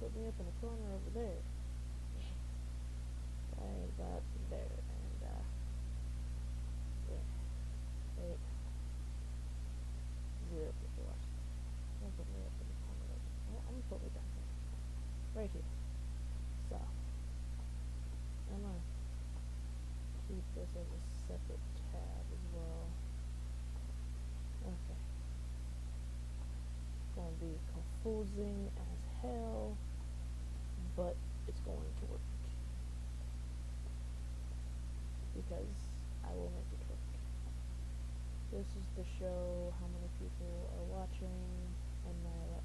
put me up in a corner over there. Right about there, and yeah. 8, 0 people watching. Don't put me up in the corner. I'm gonna put me down here. Right here. So, I'm gonna keep this as a separate tab as well. Okay. It's gonna be confusing as hell, but it's going to work. Because I will make it work. This is to show how many people are watching, and my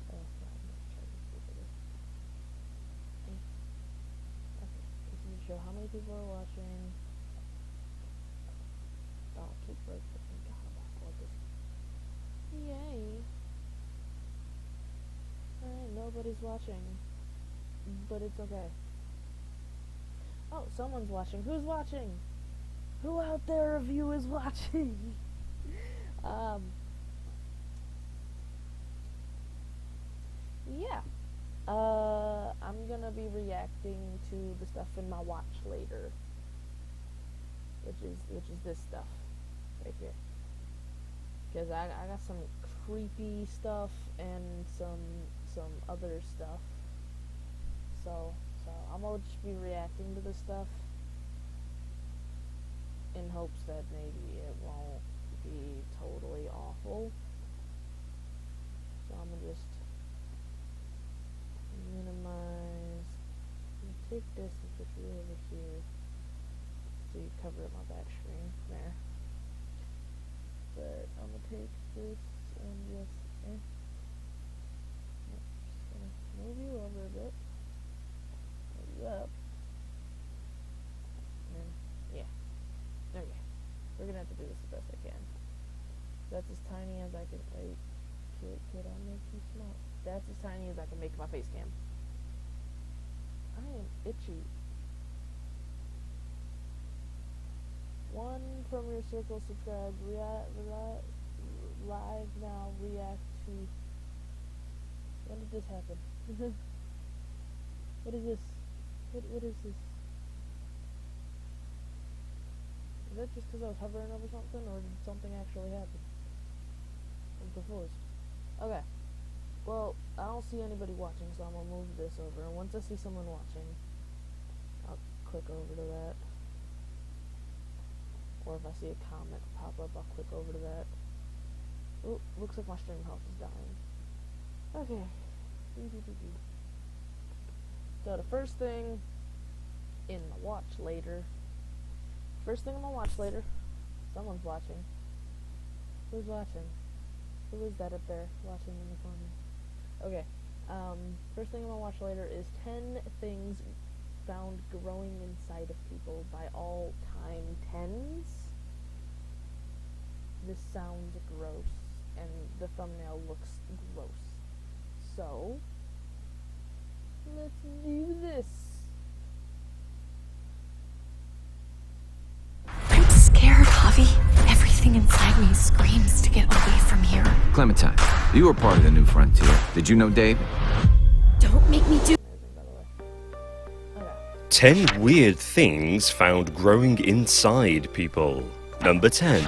okay, this is to show how many people are watching. Oh, keep breaking. Yay! Alright, nobody's watching, but it's okay. Oh, someone's watching. Who's watching? Who out there of you is watching? Yeah. I'm gonna be reacting to the stuff in my watch later, which is this stuff right here. Because I got some creepy stuff and some other stuff. So I'm gonna just be reacting to this stuff in hopes that maybe it won't be totally awful. So I'm gonna just minimize, take this and put you over here so you cover up my back screen there. But I'm gonna take this and just gonna move you over a bit, move you up, and yeah, okay. We're gonna have to do this the best I can. That's as tiny as I can. Wait, could I make you small? That's as tiny as I can make my face cam. I am itchy. 1 from your circle, subscribe, live now, react to. When did this happen? What is this? What is this? Is that just because I was hovering over something, or did something actually happen? I'm confused. Okay. Well, I don't see anybody watching, so I'm gonna move this over. And once I see someone watching, I'll click over to that. Or if I see a comment pop up, I'll click over to that. Oh, looks like my stream health is dying. Okay. So the first thing in my watch later. Someone's watching. Who's watching? Who is that up there watching in the corner? Okay. First thing I'm gonna watch later is 10 things found growing inside of people by all time 10s. This sounds gross, and the thumbnail looks gross. So, let's do this. I'm scared, Javi. Everything inside me screams to get away from here. Clementine, you were part of the New Frontier. Did you know Dave? Don't make me do... 10 weird things found growing inside people. Number 10.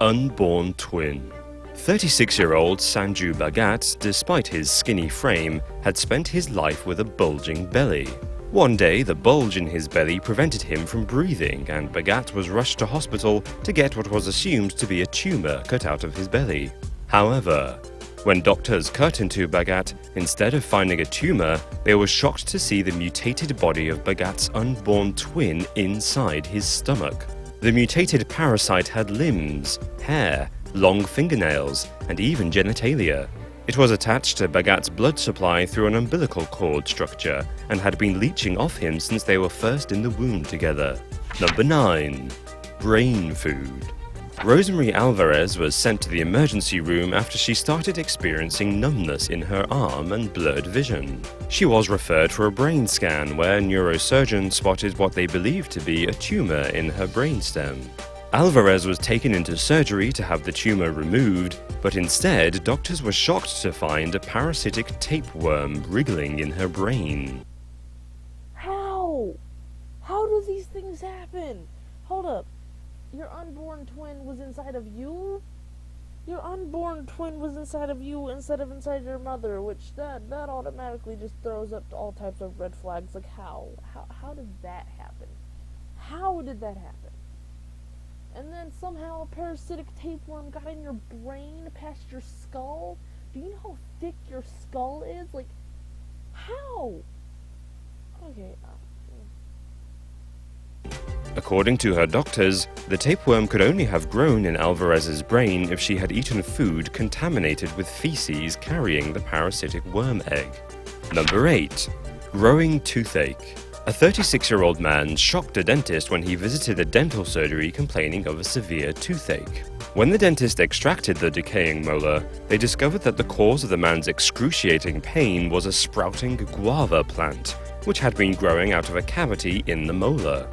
Unborn twin. 36-year-old Sanju Bhagat, despite his skinny frame, had spent his life with a bulging belly. One day, the bulge in his belly prevented him from breathing, and Bhagat was rushed to hospital to get what was assumed to be a tumor cut out of his belly. However, when doctors cut into Bhagat, instead of finding a tumor, they were shocked to see the mutated body of Bhagat's unborn twin inside his stomach. The mutated parasite had limbs, hair, long fingernails, and even genitalia. It was attached to Bhagat's blood supply through an umbilical cord structure and had been leeching off him since they were first in the womb together. Number 9. Brain food. Rosemary Alvarez was sent to the emergency room after she started experiencing numbness in her arm and blurred vision. She was referred for a brain scan where neurosurgeons spotted what they believed to be a tumor in her brainstem. Alvarez was taken into surgery to have the tumor removed, but instead, doctors were shocked to find a parasitic tapeworm wriggling in her brain. How? How do these things happen? Hold up. Your unborn twin was inside of you? Your unborn twin was inside of you instead of inside your mother, which that automatically just throws up all types of red flags. Like how did that happen? How did that happen? And then somehow a parasitic tapeworm got in your brain past your skull? Do you know how thick your skull is? Like, how? Okay, According to her doctors, the tapeworm could only have grown in Alvarez's brain if she had eaten food contaminated with feces carrying the parasitic worm egg. Number 8. Growing toothache. A 36-year-old man shocked a dentist when he visited a dental surgery complaining of a severe toothache. When the dentist extracted the decaying molar, they discovered that the cause of the man's excruciating pain was a sprouting guava plant, which had been growing out of a cavity in the molar.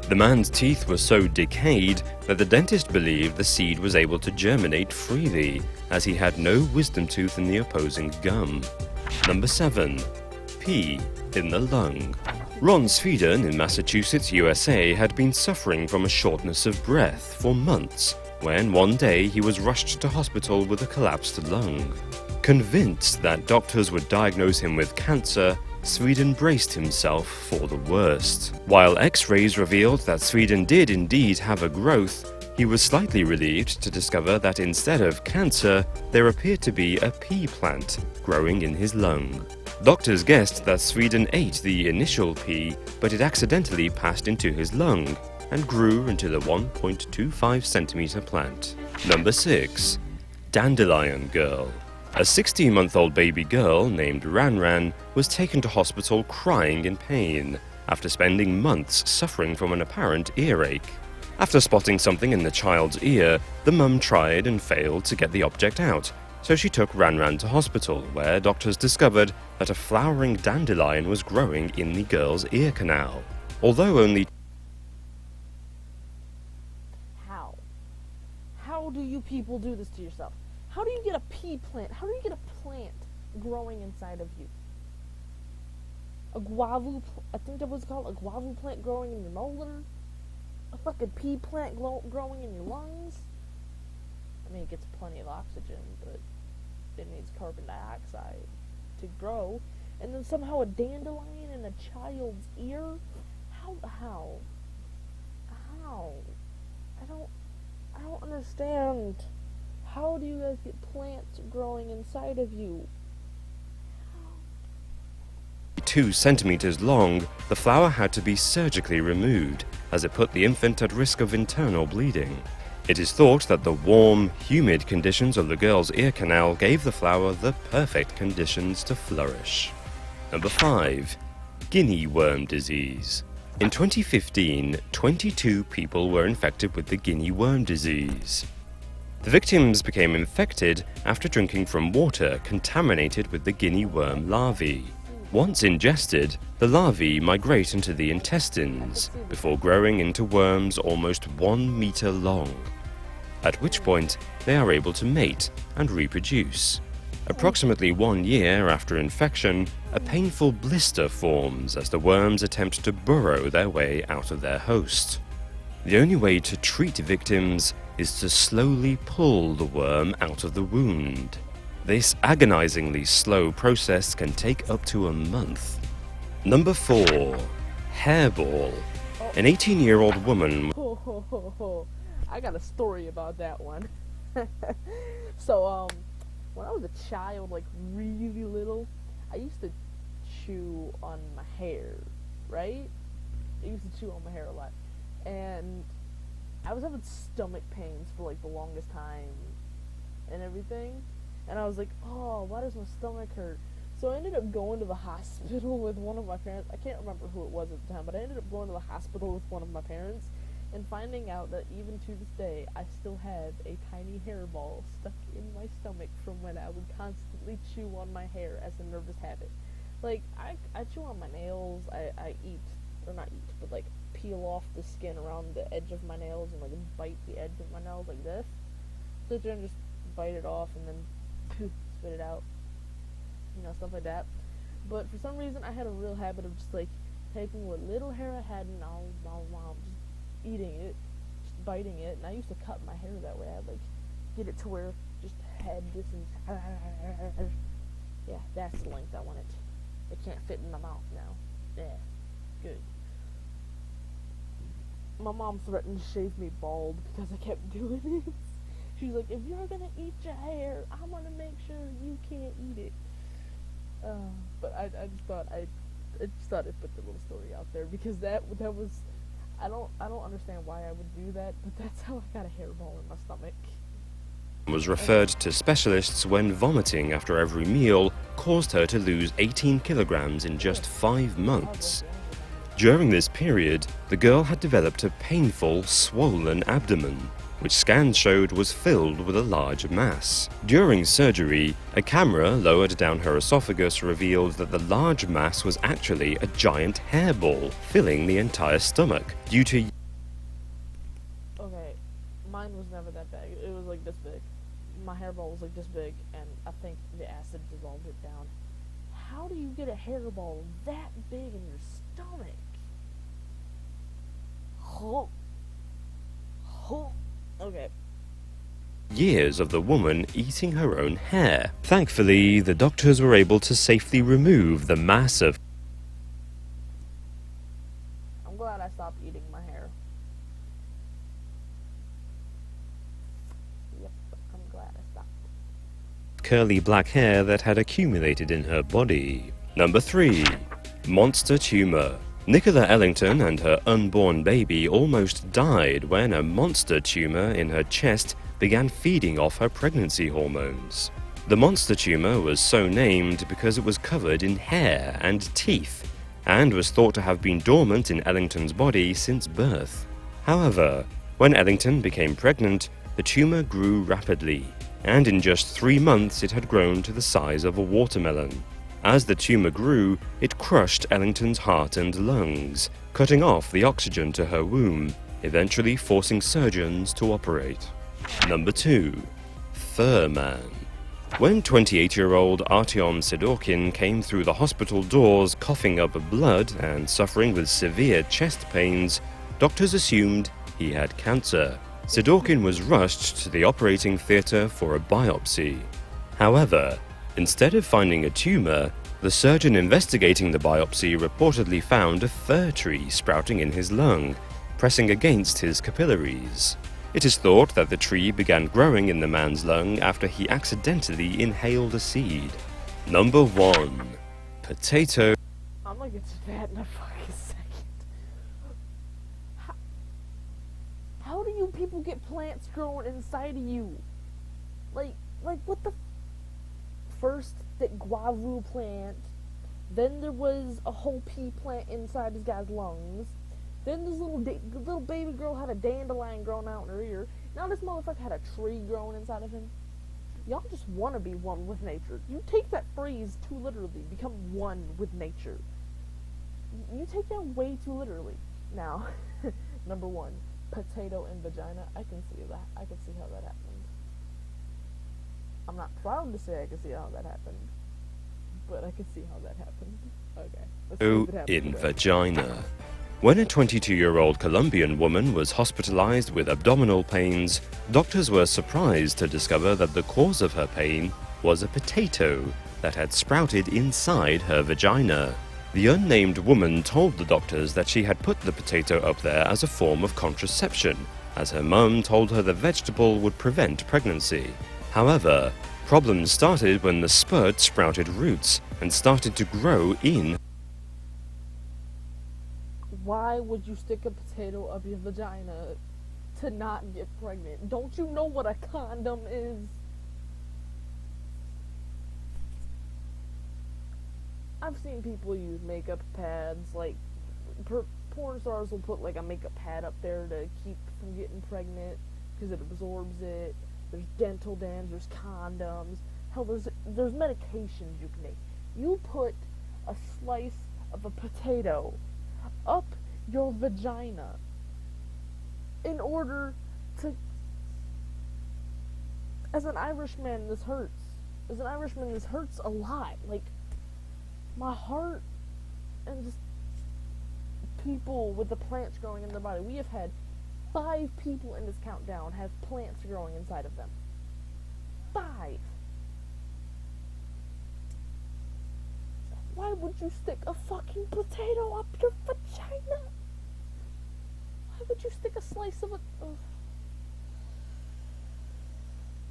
The man's teeth were so decayed that the dentist believed the seed was able to germinate freely, as he had no wisdom tooth in the opposing gum. Number 7. Pee in the lung. Ron Sweden in Massachusetts, USA had been suffering from a shortness of breath for months when one day he was rushed to hospital with a collapsed lung. Convinced that doctors would diagnose him with cancer, Sweden braced himself for the worst. While x-rays revealed that Sweden did indeed have a growth, he was slightly relieved to discover that instead of cancer, there appeared to be a pea plant growing in his lung. Doctors guessed that Sweden ate the initial pea, but it accidentally passed into his lung and grew into the 1.25 centimeter plant. Number 6. Dandelion Girl. A 16-month-old baby girl named Ran was taken to hospital crying in pain after spending months suffering from an apparent earache. After spotting something in the child's ear, the mum tried and failed to get the object out, so she took Ran to hospital, where doctors discovered that a flowering dandelion was growing in the girl's ear canal. Although only How do you people do this to yourself? How do you get a pea plant? How do you get a plant growing inside of you? I think that was called a guava plant growing in your molar? A fucking pea plant growing in your lungs? I mean, it gets plenty of oxygen, but it needs carbon dioxide to grow. And then somehow a dandelion in a child's ear? How? I don't understand. How do you guys get plants growing inside of you? 2 centimeters long, the flower had to be surgically removed, as it put the infant at risk of internal bleeding. It is thought that the warm, humid conditions of the girl's ear canal gave the flower the perfect conditions to flourish. Number 5. Guinea worm disease. In 2015, 22 people were infected with the guinea worm disease. The victims became infected after drinking from water contaminated with the guinea worm larvae. Once ingested, the larvae migrate into the intestines before growing into worms almost 1 meter long, at which point they are able to mate and reproduce. Approximately 1 year after infection, a painful blister forms as the worms attempt to burrow their way out of their host. The only way to treat victims is to slowly pull the worm out of the wound. This agonizingly slow process can take up to a month. Number 4. Hairball. An 18-year-old woman... I got a story about that one. So, when I was a child, like really little, I used to chew on my hair, right? I used to chew on my hair a lot. And I was having stomach pains for like the longest time and everything. And I was like, oh, why does my stomach hurt? So I ended up going to the hospital with one of my parents. I can't remember who it was at the time, but I ended up going to the hospital with one of my parents and finding out that even to this day, I still had a tiny hairball stuck in my stomach from when I would constantly chew on my hair as a nervous habit. Like, I chew on my nails, I eat, or not eat, but like, peel off the skin around the edge of my nails and like bite the edge of my nails like this. Sit there and just bite it off and then spit it out. You know, stuff like that. But for some reason, I had a real habit of just like taking what little hair I had and just eating it, just biting it. And I used to cut my hair that way. I'd like get it to where just had this and yeah, that's the length I want it. It can't fit in my mouth now. Yeah, good. My mom threatened to shave me bald because I kept doing it. She's like, if you're gonna eat your hair, I want to make sure you can't eat it. But I just thought I'd put the little story out there because that was I don't understand why I would do that, but that's how I got a hairball in my stomach. Was referred to specialists when vomiting after every meal caused her to lose 18 kilograms in just 5 months. During this period, the girl had developed a painful, swollen abdomen, which scans showed was filled with a large mass. During surgery, a camera lowered down her esophagus revealed that the large mass was actually a giant hairball, filling the entire stomach, due to... Okay, mine was never that big. It was like this big. My hairball was like this big, and I think the acid dissolved it down. How do you get a hairball that big in your stomach? Okay. years of the woman eating her own hair. Thankfully, the doctors were able to safely remove the mass of... I'm glad I stopped eating my hair. Yep, I'm glad I stopped. curly black hair that had accumulated in her body. Number 3. Monster tumor. Nicola Ellington and her unborn baby almost died when a monster tumor in her chest began feeding off her pregnancy hormones. The monster tumor was so named because it was covered in hair and teeth, and was thought to have been dormant in Ellington's body since birth. However, when Ellington became pregnant, the tumor grew rapidly, and in just 3 months it had grown to the size of a watermelon. As the tumor grew, it crushed Ellington's heart and lungs, cutting off the oxygen to her womb, eventually forcing surgeons to operate. Number 2. Fur Man. When 28-year-old Artyom Sidorkin came through the hospital doors coughing up blood and suffering with severe chest pains, doctors assumed he had cancer. Sidorkin was rushed to the operating theater for a biopsy. However, instead of finding a tumor, the surgeon investigating the biopsy reportedly found a fir tree sprouting in his lung, pressing against his capillaries. It is thought that the tree began growing in the man's lung after he accidentally inhaled a seed. Number 1. Potato. I'm gonna get to that in a fucking second. How do you people get plants growing inside of you? Like what the? First, the guava plant. Then there was a whole pea plant inside this guy's lungs. Then this little baby girl had a dandelion growing out in her ear. Now this motherfucker had a tree growing inside of him. Y'all just want to be one with nature. You take that phrase too literally. Become one with nature. You take that way too literally. Now, number 1, potato and vagina. I can see that. I can see how that happened. I'm not proud to say I can see how that happened, but I can see how that happened. Okay. Let's see if it happens In today. vagina. When a 22-year-old Colombian woman was hospitalized with abdominal pains, doctors were surprised to discover that the cause of her pain was a potato that had sprouted inside her vagina. The unnamed woman told the doctors that she had put the potato up there as a form of contraception, as her mum told her the vegetable would prevent pregnancy. However, problems started when the spurt sprouted roots and started to grow in. Why would you stick a potato up your vagina to not get pregnant? Don't you know what a condom is? I've seen people use makeup pads, like porn stars will put like a makeup pad up there to keep from getting pregnant because it absorbs it. There's dental dams, there's condoms. Hell, there's medications you can make. You put a slice of a potato up your vagina in order to. As an Irishman, this hurts. As an Irishman, this hurts a lot. Like, my heart and just people with the plants growing in their body. We have had 5 people in this countdown have plants growing inside of them. 5. Why would you stick a fucking potato up your vagina? Why would you stick a slice of a... Ugh.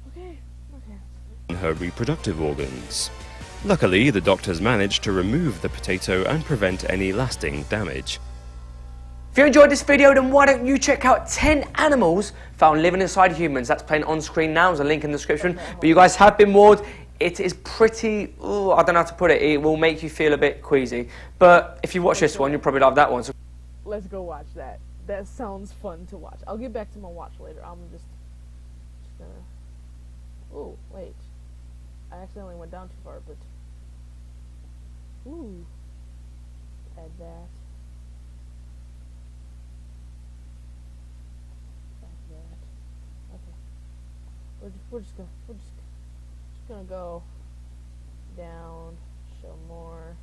Okay. Her reproductive organs. Luckily, the doctors managed to remove the potato and prevent any lasting damage. If you enjoyed this video, then why don't you check out 10 animals found living inside humans. That's playing on screen now. There's a link in the description. But you guys have been warned. It is pretty, I don't know how to put it. It will make you feel a bit queasy. But if you watch this one, you'll probably love that one. So Let's go watch that. That sounds fun to watch. I'll get back to my watch later. I'm just gonna... Oh, wait. I accidentally went down too far, but... Ooh. Add that. Okay. We're just gonna go down, show more.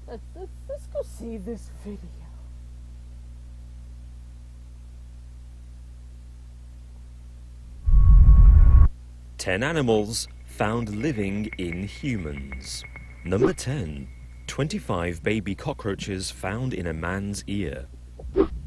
Let's go see this video. Ten animals found living in humans. Number 10. 25 baby cockroaches found in a man's ear.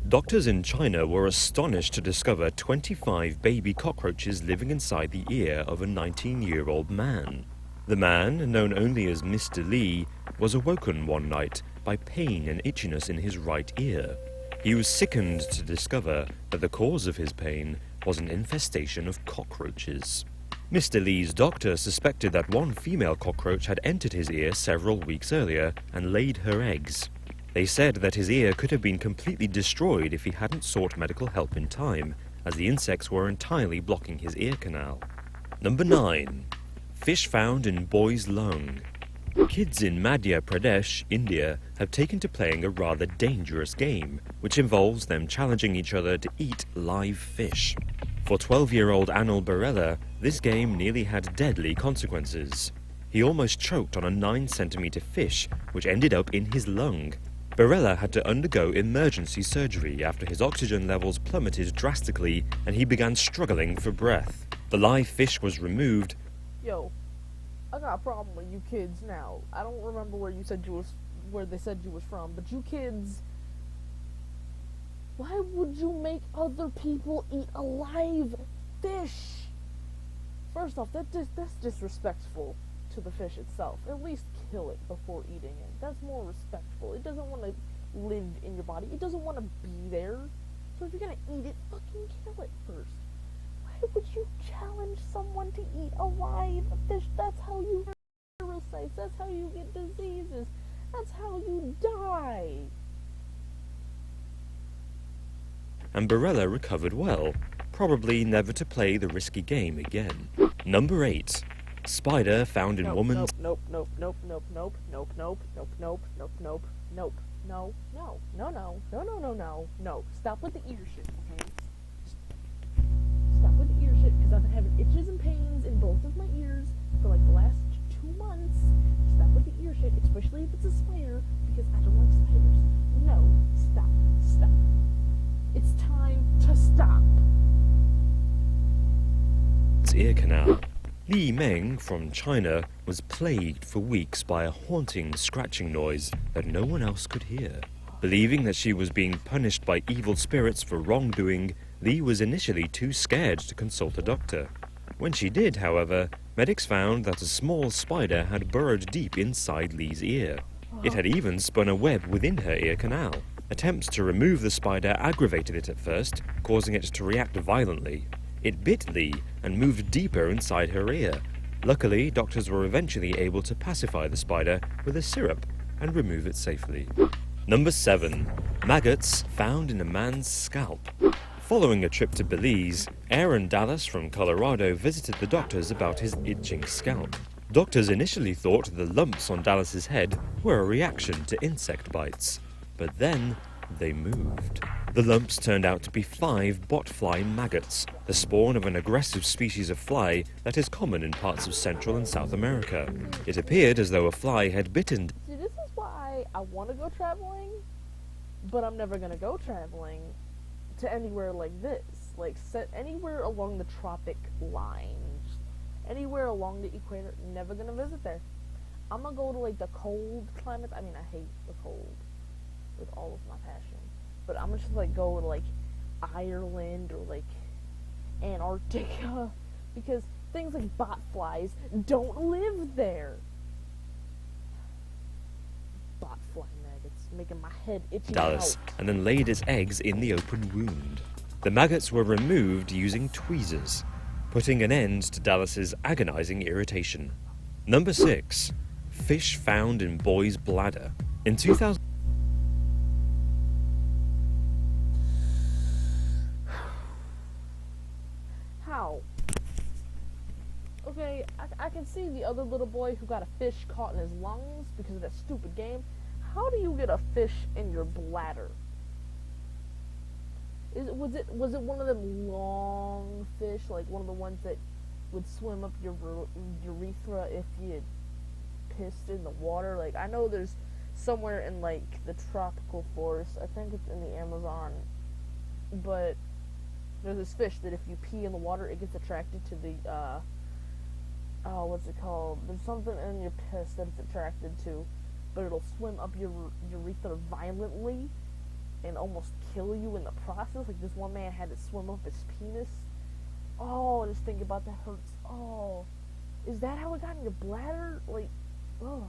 Doctors in China were astonished to discover 25 baby cockroaches living inside the ear of a 19-year-old man. The man, known only as Mr. Lee, was awoken one night by pain and itchiness in his right ear. He was sickened to discover that the cause of his pain was an infestation of cockroaches. Mr. Lee's doctor suspected that one female cockroach had entered his ear several weeks earlier and laid her eggs. They said that his ear could have been completely destroyed if he hadn't sought medical help in time, as the insects were entirely blocking his ear canal. Number 9. Fish found in boy's lung. Kids in Madhya Pradesh, India, have taken to playing a rather dangerous game, which involves them challenging each other to eat live fish. For 12-year-old Anil Barela, this game nearly had deadly consequences. He almost choked on a 9-centimeter fish, which ended up in his lung. Barela had to undergo emergency surgery after his oxygen levels plummeted drastically and he began struggling for breath. The live fish was removed. Yo, I got a problem with you kids now. I don't remember where they said you was from, but you kids, why would you make other people eat a live fish? First off, that's disrespectful to the fish itself. At least kill it before eating it. That's more respectful. It doesn't want to live in your body. It doesn't want to be there. So if you're gonna eat it, fucking kill it first. Why would you challenge someone to eat a live fish? That's how you get parasites. That's how you get diseases. That's how you die. And Barela recovered well, probably never to play the risky game again. Number 8. Spider found in woman's... No. Stop with the ear shit, okay? Stop with the ear shit, because I've been having itches and pains in both of my ears for like the last 2 months. Stop with the ear shit, especially if it's a spider, because I don't like spiders. No, stop. It's time to stop. ear canal. Li Meng from China was plagued for weeks by a haunting scratching noise that no one else could hear. Believing that she was being punished by evil spirits for wrongdoing, Li was initially too scared to consult a doctor. When she did, however, medics found that a small spider had burrowed deep inside Li's ear. It had even spun a web within her ear canal. Attempts to remove the spider aggravated it at first, causing it to react violently. It bit Li and moved deeper inside her ear. Luckily, doctors were eventually able to pacify the spider with a syrup and remove it safely. Number 7. Maggots found in a man's scalp. Following a trip to Belize, Aaron Dallas from Colorado visited the doctors about his itching scalp. Doctors initially thought the lumps on Dallas's head were a reaction to insect bites. But then they moved. The lumps turned out to be 5 botfly maggots, the spawn of an aggressive species of fly that is common in parts of Central and South America. It appeared as though a fly had bitten. See, this is why I want to go traveling, but I'm never gonna go traveling to anywhere like this. Like, set anywhere along the tropic lines, anywhere along the equator. Never gonna visit there. I'm gonna go to like the cold climates. I mean, I hate the cold with all of my passion, but I'm just like go to like Ireland or like Antarctica because things like botflies don't live there. Botfly maggots making my head itchy. Dallas, out. and then laid its eggs in the open wound. The maggots were removed using tweezers, putting an end to Dallas's agonizing irritation. Number 6. Fish found in boy's bladder. In 2000. How? Okay, I can see the other little boy who got a fish caught in his lungs because of that stupid game. How do you get a fish in your bladder? Was it one of them long fish, like one of the ones that would swim up your urethra if you pissed in the water? Like, I know there's somewhere in like the tropical forest, I think it's in the Amazon, but there's this fish that if you pee in the water, it gets attracted to the what's it called? There's something in your piss that it's attracted to, but it'll swim up your urethra violently and almost kill you in the process. Like, this one man had to swim up his penis. Oh, just thinking about that hurts. Oh, is that how it got in your bladder? Like, oh.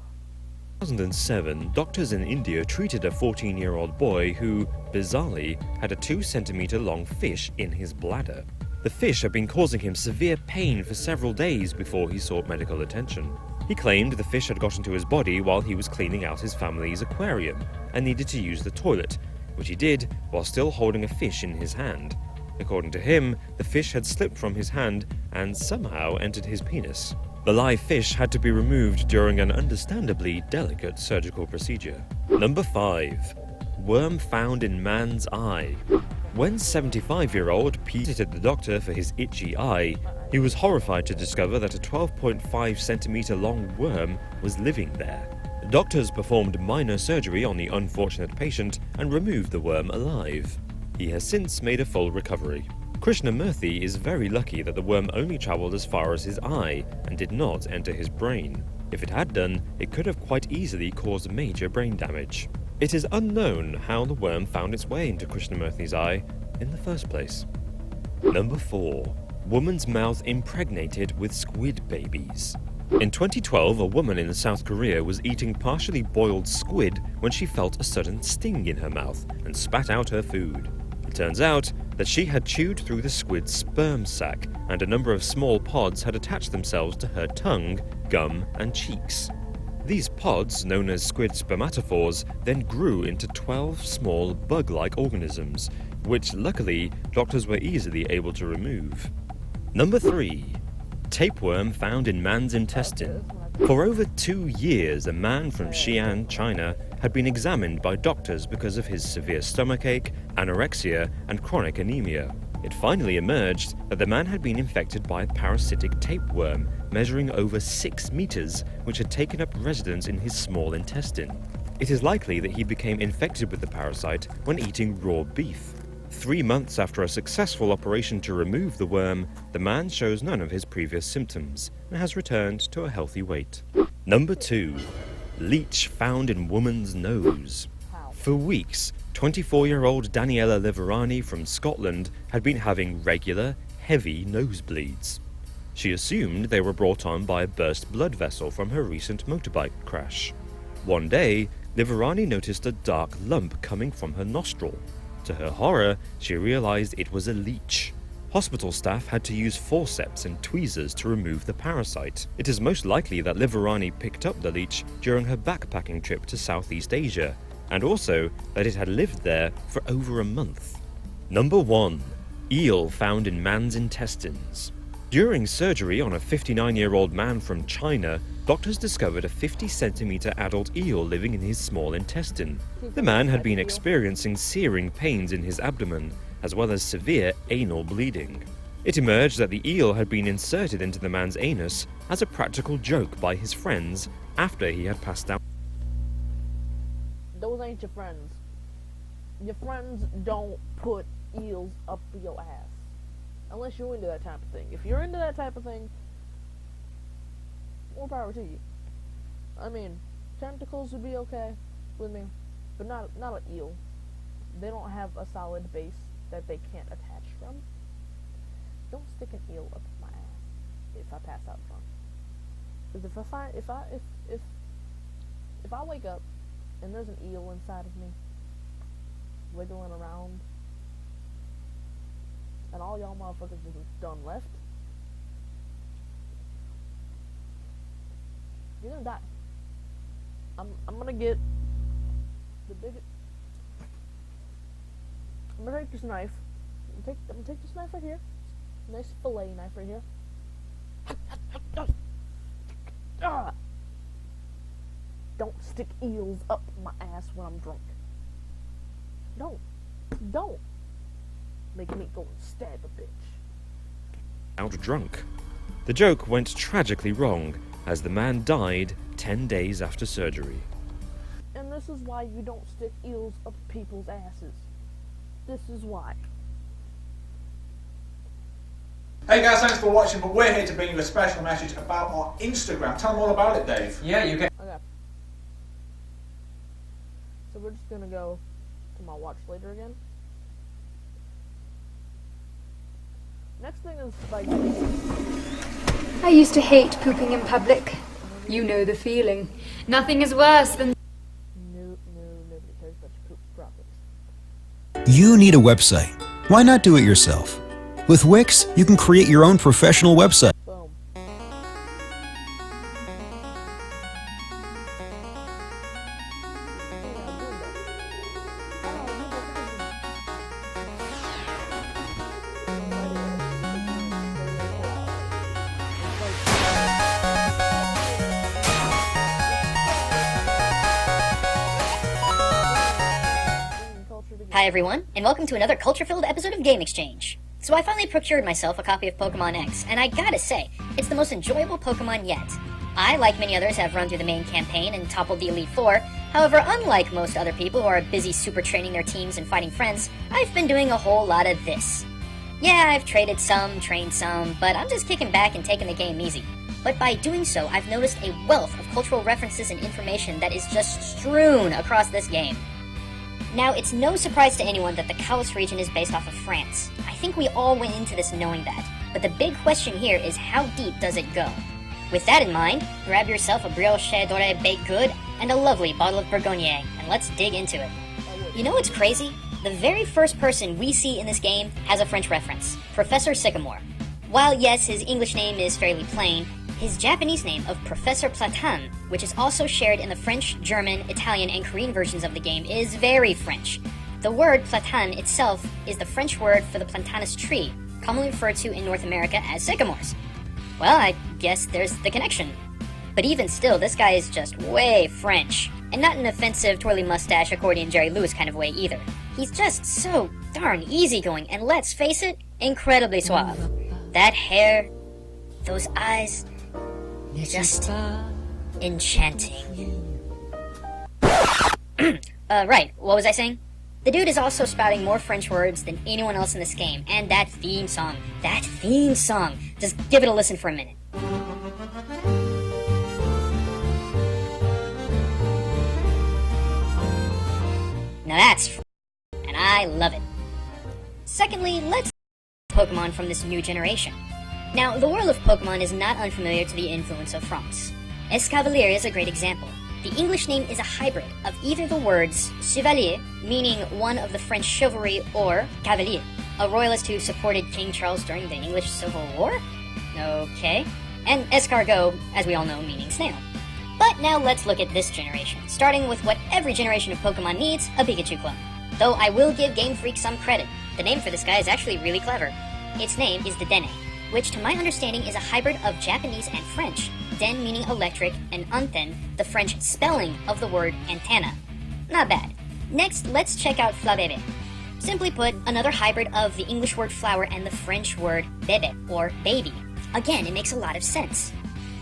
2007, doctors in India treated a 14-year-old boy who, bizarrely, had a 2-centimeter long fish in his bladder. The fish had been causing him severe pain for several days before he sought medical attention. He claimed the fish had got into his body while he was cleaning out his family's aquarium and needed to use the toilet, which he did while still holding a fish in his hand. According to him, the fish had slipped from his hand and somehow entered his penis. The live fish had to be removed during an understandably delicate surgical procedure. Number 5. Worm found in man's eye. When 75-year-old Pete visited the doctor for his itchy eye, he was horrified to discover that a 12.5 centimeter long worm was living there. Doctors performed minor surgery on the unfortunate patient and removed the worm alive. He has since made a full recovery. Krishnamurthy is very lucky that the worm only travelled as far as his eye and did not enter his brain. If it had done, it could have quite easily caused major brain damage. It is unknown how the worm found its way into Krishnamurthy's eye in the first place. Number 4. Woman's mouth impregnated with squid babies. In 2012, a woman in South Korea was eating partially boiled squid when she felt a sudden sting in her mouth and spat out her food. It turns out that she had chewed through the squid's sperm sac, and a number of small pods had attached themselves to her tongue, gum, and cheeks. These pods, known as squid spermatophores, then grew into 12 small bug-like organisms, which luckily doctors were easily able to remove. Number 3. Tapeworm found in man's intestine. For over 2 years, a man from Xi'an, China, had been examined by doctors because of his severe stomachache, anorexia, and chronic anemia. It finally emerged that the man had been infected by a parasitic tapeworm measuring over 6 meters, which had taken up residence in his small intestine. It is likely that he became infected with the parasite when eating raw beef. 3 months after a successful operation to remove the worm, the man shows none of his previous symptoms and has returned to a healthy weight. Number 2. Leech found in woman's nose. For weeks, 24-year-old Daniela Liverani from Scotland had been having regular, heavy nosebleeds. She assumed they were brought on by a burst blood vessel from her recent motorbike crash. One day, Liverani noticed a dark lump coming from her nostril. To her horror, she realized it was a leech. Hospital staff had to use forceps and tweezers to remove the parasite. It is most likely that Liverani picked up the leech during her backpacking trip to Southeast Asia, and also that it had lived there for over a month. Number 1. Eel found in man's intestines. During surgery on a 59-year-old man from China, doctors discovered a 50-centimeter adult eel living in his small intestine. The man had been experiencing searing pains in his abdomen, as well as severe anal bleeding. It emerged that the eel had been inserted into the man's anus as a practical joke by his friends after he had passed out. Those ain't your friends. Your friends don't put eels up your ass. Unless you're into that type of thing. If you're into that type of thing, more power to you. I mean, tentacles would be okay with me, but not an eel. They don't have a solid base that they can't attach from. Don't stick an eel up my ass if I pass out drunk. Because if I wake up and there's an eel inside of me, wiggling around, and all y'all motherfuckers just done left, you're gonna die. I'm gonna get the biggest. I'm gonna take this knife. I'm gonna take this knife right here. Nice fillet knife right here. Don't stick eels up my ass when I'm drunk. Don't. Make me go and stab a bitch. Out drunk. The joke went tragically wrong, as the man died 10 days after surgery. And this is why you don't stick eels up people's asses. This is why. Hey guys, thanks for watching, but we're here to bring you a special message about our Instagram. Tell them all about it, Dave. Yeah, you can. Okay. So we're just gonna go to my watch later again. Next thing is like. I used to hate pooping in public. You know the feeling. Nothing is worse than... Nobody cares about your poop problems. You need a website. Why not do it yourself? With Wix, you can create your own professional website. Boom. Hi everyone, and welcome to another culture-filled episode of Game Exchange. So I finally procured myself a copy of Pokemon X, and I gotta say, it's the most enjoyable Pokemon yet. I, like many others, have run through the main campaign and toppled the Elite Four. However, unlike most other people who are busy super training their teams and fighting friends, I've been doing a whole lot of this. Yeah, I've traded some, trained some, but I'm just kicking back and taking the game easy. But by doing so, I've noticed a wealth of cultural references and information that is just strewn across this game. Now, it's no surprise to anyone that the Kalos region is based off of France. I think we all went into this knowing that, but the big question here is how deep does it go? With that in mind, grab yourself a brioche dorée baked good and a lovely bottle of Bourgogne, and let's dig into it. You know what's crazy? The very first person we see in this game has a French reference, Professor Sycamore. While yes, his English name is fairly plain, his Japanese name of Professor Platan, which is also shared in the French, German, Italian, and Korean versions of the game, is very French. The word platan itself is the French word for the platanus tree, commonly referred to in North America as sycamores. Well, I guess there's the connection. But even still, this guy is just way French. And not an offensive twirly mustache accordion Jerry Lewis kind of way either. He's just so darn easygoing, and let's face it, incredibly suave. That hair, those eyes, just enchanting. Right, what was I saying? The dude is also spouting more French words than anyone else in this game, and that theme song, just give it a listen for a minute. Now that's and I love it. Secondly, let's Pokemon from this new generation. Now, the world of Pokemon is not unfamiliar to the influence of France. Escavalier is a great example. The English name is a hybrid of either the words chevalier, meaning one of the French chivalry, or cavalier, a royalist who supported King Charles during the English Civil War? Okay. And escargot, as we all know, meaning snail. But now let's look at this generation, starting with what every generation of Pokemon needs, a Pikachu clone. Though I will give Game Freak some credit. The name for this guy is actually really clever. Its name is Dedenne. which to my understanding is a hybrid of Japanese and French. Den meaning electric, and antenne, the French spelling of the word antenna. Not bad. Next, let's check out flabébé. Simply put, another hybrid of the English word flower and the French word bébé, or baby. Again, it makes a lot of sense.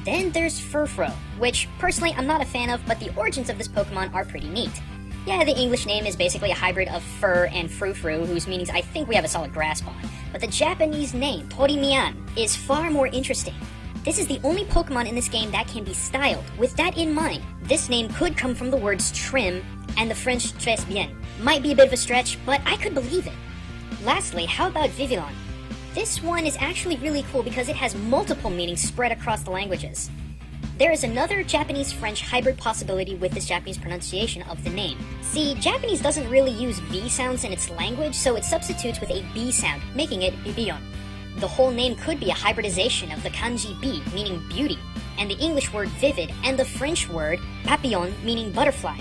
Then there's Furfrou, which personally I'm not a fan of, but the origins of this Pokemon are pretty neat. Yeah, the English name is basically a hybrid of fur and frou-frou, whose meanings I think we have a solid grasp on. But the Japanese name, Torimian, is far more interesting. This is the only Pokemon in this game that can be styled. With that in mind, this name could come from the words trim and the French très bien. Might be a bit of a stretch, but I could believe it. Lastly, how about Vivillon? This one is actually really cool because it has multiple meanings spread across the languages. There is another Japanese-French hybrid possibility with this Japanese pronunciation of the name. See, Japanese doesn't really use V sounds in its language, so it substitutes with a B sound, making it Vivillon. The whole name could be a hybridization of the kanji bi, meaning beauty, and the English word vivid, and the French word papillon, meaning butterfly.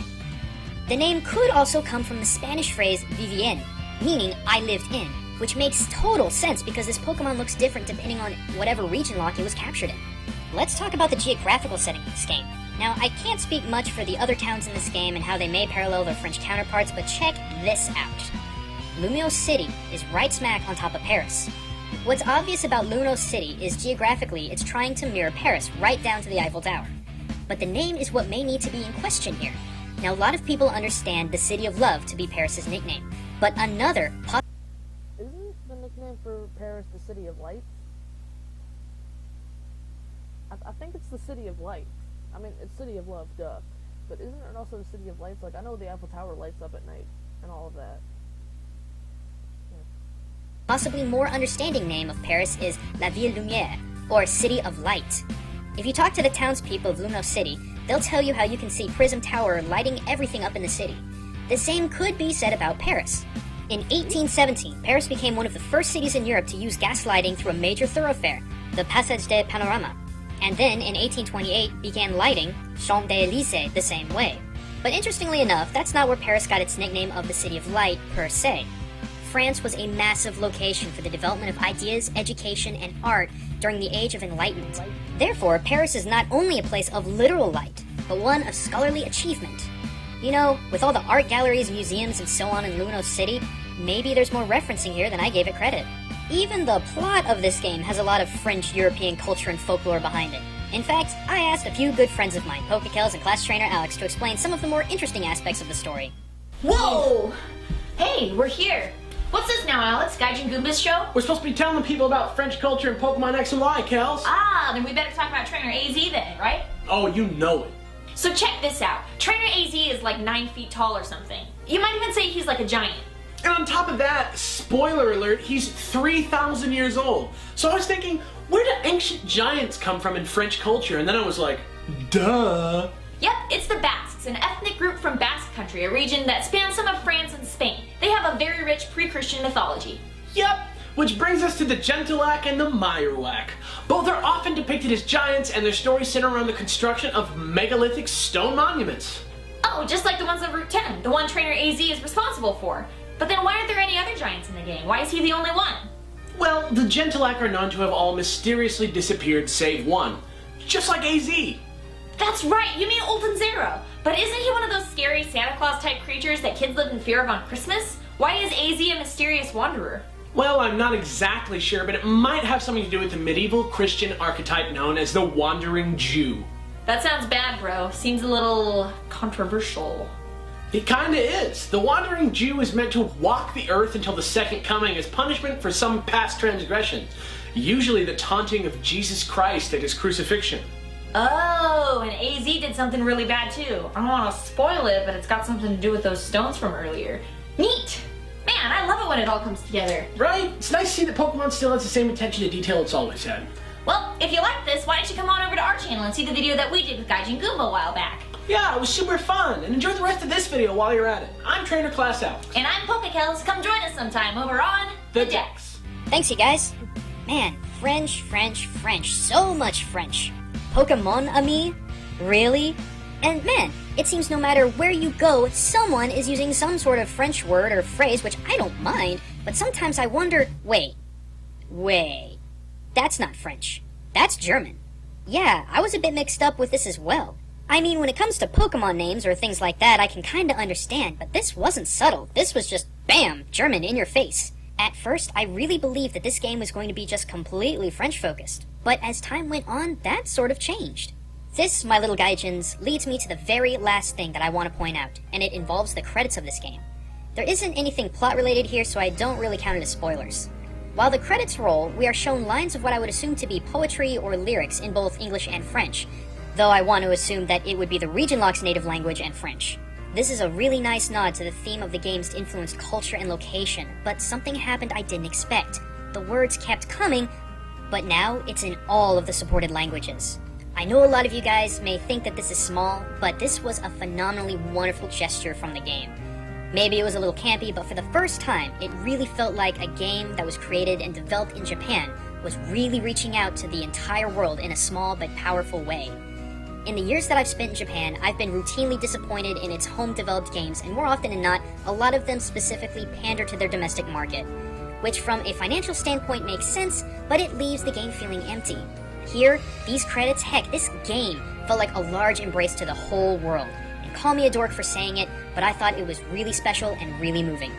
The name could also come from the Spanish phrase vivienne, meaning I lived in, which makes total sense because this Pokemon looks different depending on whatever region lock it was captured in. Let's talk about the geographical setting of this game. Now, I can't speak much for the other towns in this game and how they may parallel their French counterparts, but check this out. Lumiose City is right smack on top of Paris. What's obvious about Lumiose City is geographically it's trying to mirror Paris right down to the Eiffel Tower. But the name is what may need to be in question here. Now, a lot of people understand the City of Love to be Paris's nickname, but another Isn't the nickname for Paris the City of Lights? I think it's the City of Lights. I mean, it's City of Love, duh. But isn't it also the City of Lights? Like, I know the Eiffel Tower lights up at night and all of that. possibly more understanding name of Paris is La Ville Lumière, or City of Light. If you talk to the townspeople of Lumiose City, they'll tell you how you can see Prism Tower lighting everything up in the city. The same could be said about Paris. In 1817, Paris became one of the first cities in Europe to use gas lighting through a major thoroughfare, the Passage des Panoramas. And then, in 1828, began lighting Champs Élysées the same way. But interestingly enough, that's not where Paris got its nickname of the City of Light, per se. France was a massive location for the development of ideas, education, and art during the Age of Enlightenment. Therefore, Paris is not only a place of literal light, but one of scholarly achievement. You know, with all the art galleries, museums, and so on in Lumiose City, maybe there's more referencing here than I gave it credit. Even the plot of this game has a lot of French European culture and folklore behind it. In fact, I asked a few good friends of mine, Pokekels and class trainer Alex, to explain some of the more interesting aspects of the story. Whoa! Hey, we're here. What's this now, Alex? Gaijin Goomba's show? We're supposed to be telling the people about French culture and Pokemon X and Y, Kels. Ah, then we better talk about Trainer AZ then, right? Oh, you know it. So check this out. Trainer AZ is like 9 feet tall or something. You might even say he's like a giant. And on top of that, spoiler alert, he's 3,000 years old. So I was thinking, where do ancient giants come from in French culture? And then I was like, duh. Yep, it's the Basques, an ethnic group from Basque Country, a region that spans some of France and Spain. They have a very rich pre-Christian mythology. Yep, which brings us to the Gentilak and the Meyerwak. Both are often depicted as giants, and their stories center around the construction of megalithic stone monuments. Oh, just like the ones on Route 10, the one Trainer AZ is responsible for. But then why aren't there any other giants in the game? Why is he the only one? Well, the Gentilak are known to have all mysteriously disappeared save one, just like AZ. That's right, you mean Olden Zero. But isn't he one of those scary Santa Claus type creatures that kids live in fear of on Christmas? Why is AZ a mysterious wanderer? Well, I'm not exactly sure, but it might have something to do with the medieval Christian archetype known as the Wandering Jew. That sounds bad, bro. Seems a little controversial. It kinda is. The Wandering Jew is meant to walk the earth until the second coming as punishment for some past transgression, usually the taunting of Jesus Christ at his crucifixion. Oh, and AZ did something really bad too. I don't want to spoil it, but it's got something to do with those stones from earlier. Neat! Man, I love it when it all comes together. Right? It's nice to see that Pokemon still has the same attention to detail it's always had. Well, if you like this, why don't you come on over to our channel and see the video that we did with Gaijin Goomba a while back. Yeah, it was super fun, and enjoy the rest of this video while you're at it. I'm Trainer Class Alex. And I'm Pokekels. Come join us sometime over on The Dex. Thanks, you guys. Man, French. So much French. Pokemon ami? Really? And man, it seems no matter where you go, someone is using some sort of French word or phrase, which I don't mind, but sometimes I wonder, wait. That's not French. That's German. Yeah, I was a bit mixed up with this as well. I mean, when it comes to Pokemon names or things like that, I can kinda understand, but this wasn't subtle. This was just, bam, German in your face. At first, I really believed that this game was going to be just completely French-focused. But as time went on, that sort of changed. This, my little gaijins, leads me to the very last thing that I want to point out, and it involves the credits of this game. There isn't anything plot-related here, so I don't really count it as spoilers. While the credits roll, we are shown lines of what I would assume to be poetry or lyrics in both English and French, though I want to assume that it would be the Region-Lock's native language and French. This is a really nice nod to the theme of the game's influenced culture and location, but something happened I didn't expect. The words kept coming, but now it's in all of the supported languages. I know a lot of you guys may think that this is small, but this was a phenomenally wonderful gesture from the game. Maybe it was a little campy, but for the first time, it really felt like a game that was created and developed in Japan was really reaching out to the entire world in a small but powerful way. In the years that I've spent in Japan, I've been routinely disappointed in its home-developed games, and more often than not, a lot of them specifically pander to their domestic market. Which from a financial standpoint makes sense, but it leaves the game feeling empty. Here, these credits, heck, this game felt like a large embrace to the whole world. And call me a dork for saying it, but I thought it was really special and really moving.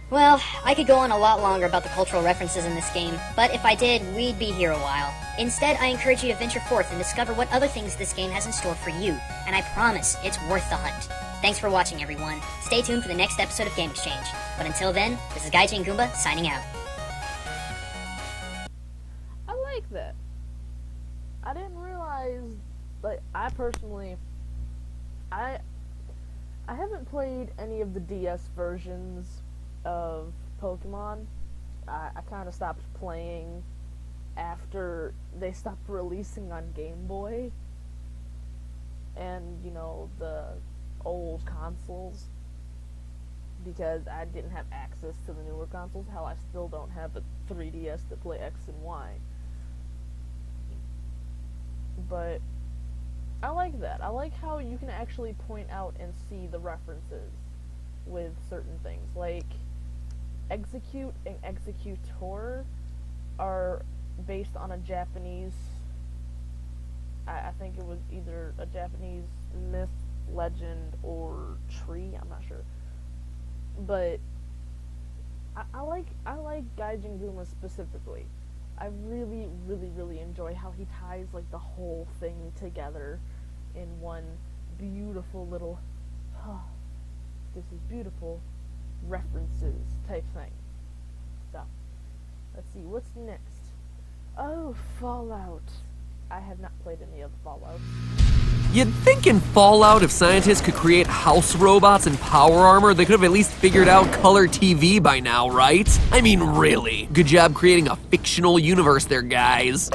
Well, I could go on a lot longer about the cultural references in this game, but if I did, we'd be here a while. Instead, I encourage you to venture forth and discover what other things this game has in store for you, and I promise it's worth the hunt. Thanks for watching, everyone. Stay tuned for the next episode of Game Exchange. But until then, this is Gaijin Goomba signing out. I like that. I didn't realize, like, I personally, I haven't played any of the DS versions of Pokemon. I kind of stopped playing after they stopped releasing on Game Boy and, you know, the old consoles, because I didn't have access to the newer consoles. Hell, I still don't have a 3DS to play X and Y. But I like that. I like how you can actually point out and see the references with certain things. Like, Execute and Executor are based on a Japanese, I think it was either a Japanese myth, legend, or tree, I'm not sure. But I like Gaijin Goomba specifically. I really, really, really enjoy how he ties like the whole thing together in one beautiful little, this is beautiful, references type thing. So, let's see, what's next? Oh, Fallout. I have not played any of Fallout. You'd think in Fallout, if scientists could create house robots and power armor, they could have at least figured out color TV by now, right? I mean, really. Good job creating a fictional universe there, guys.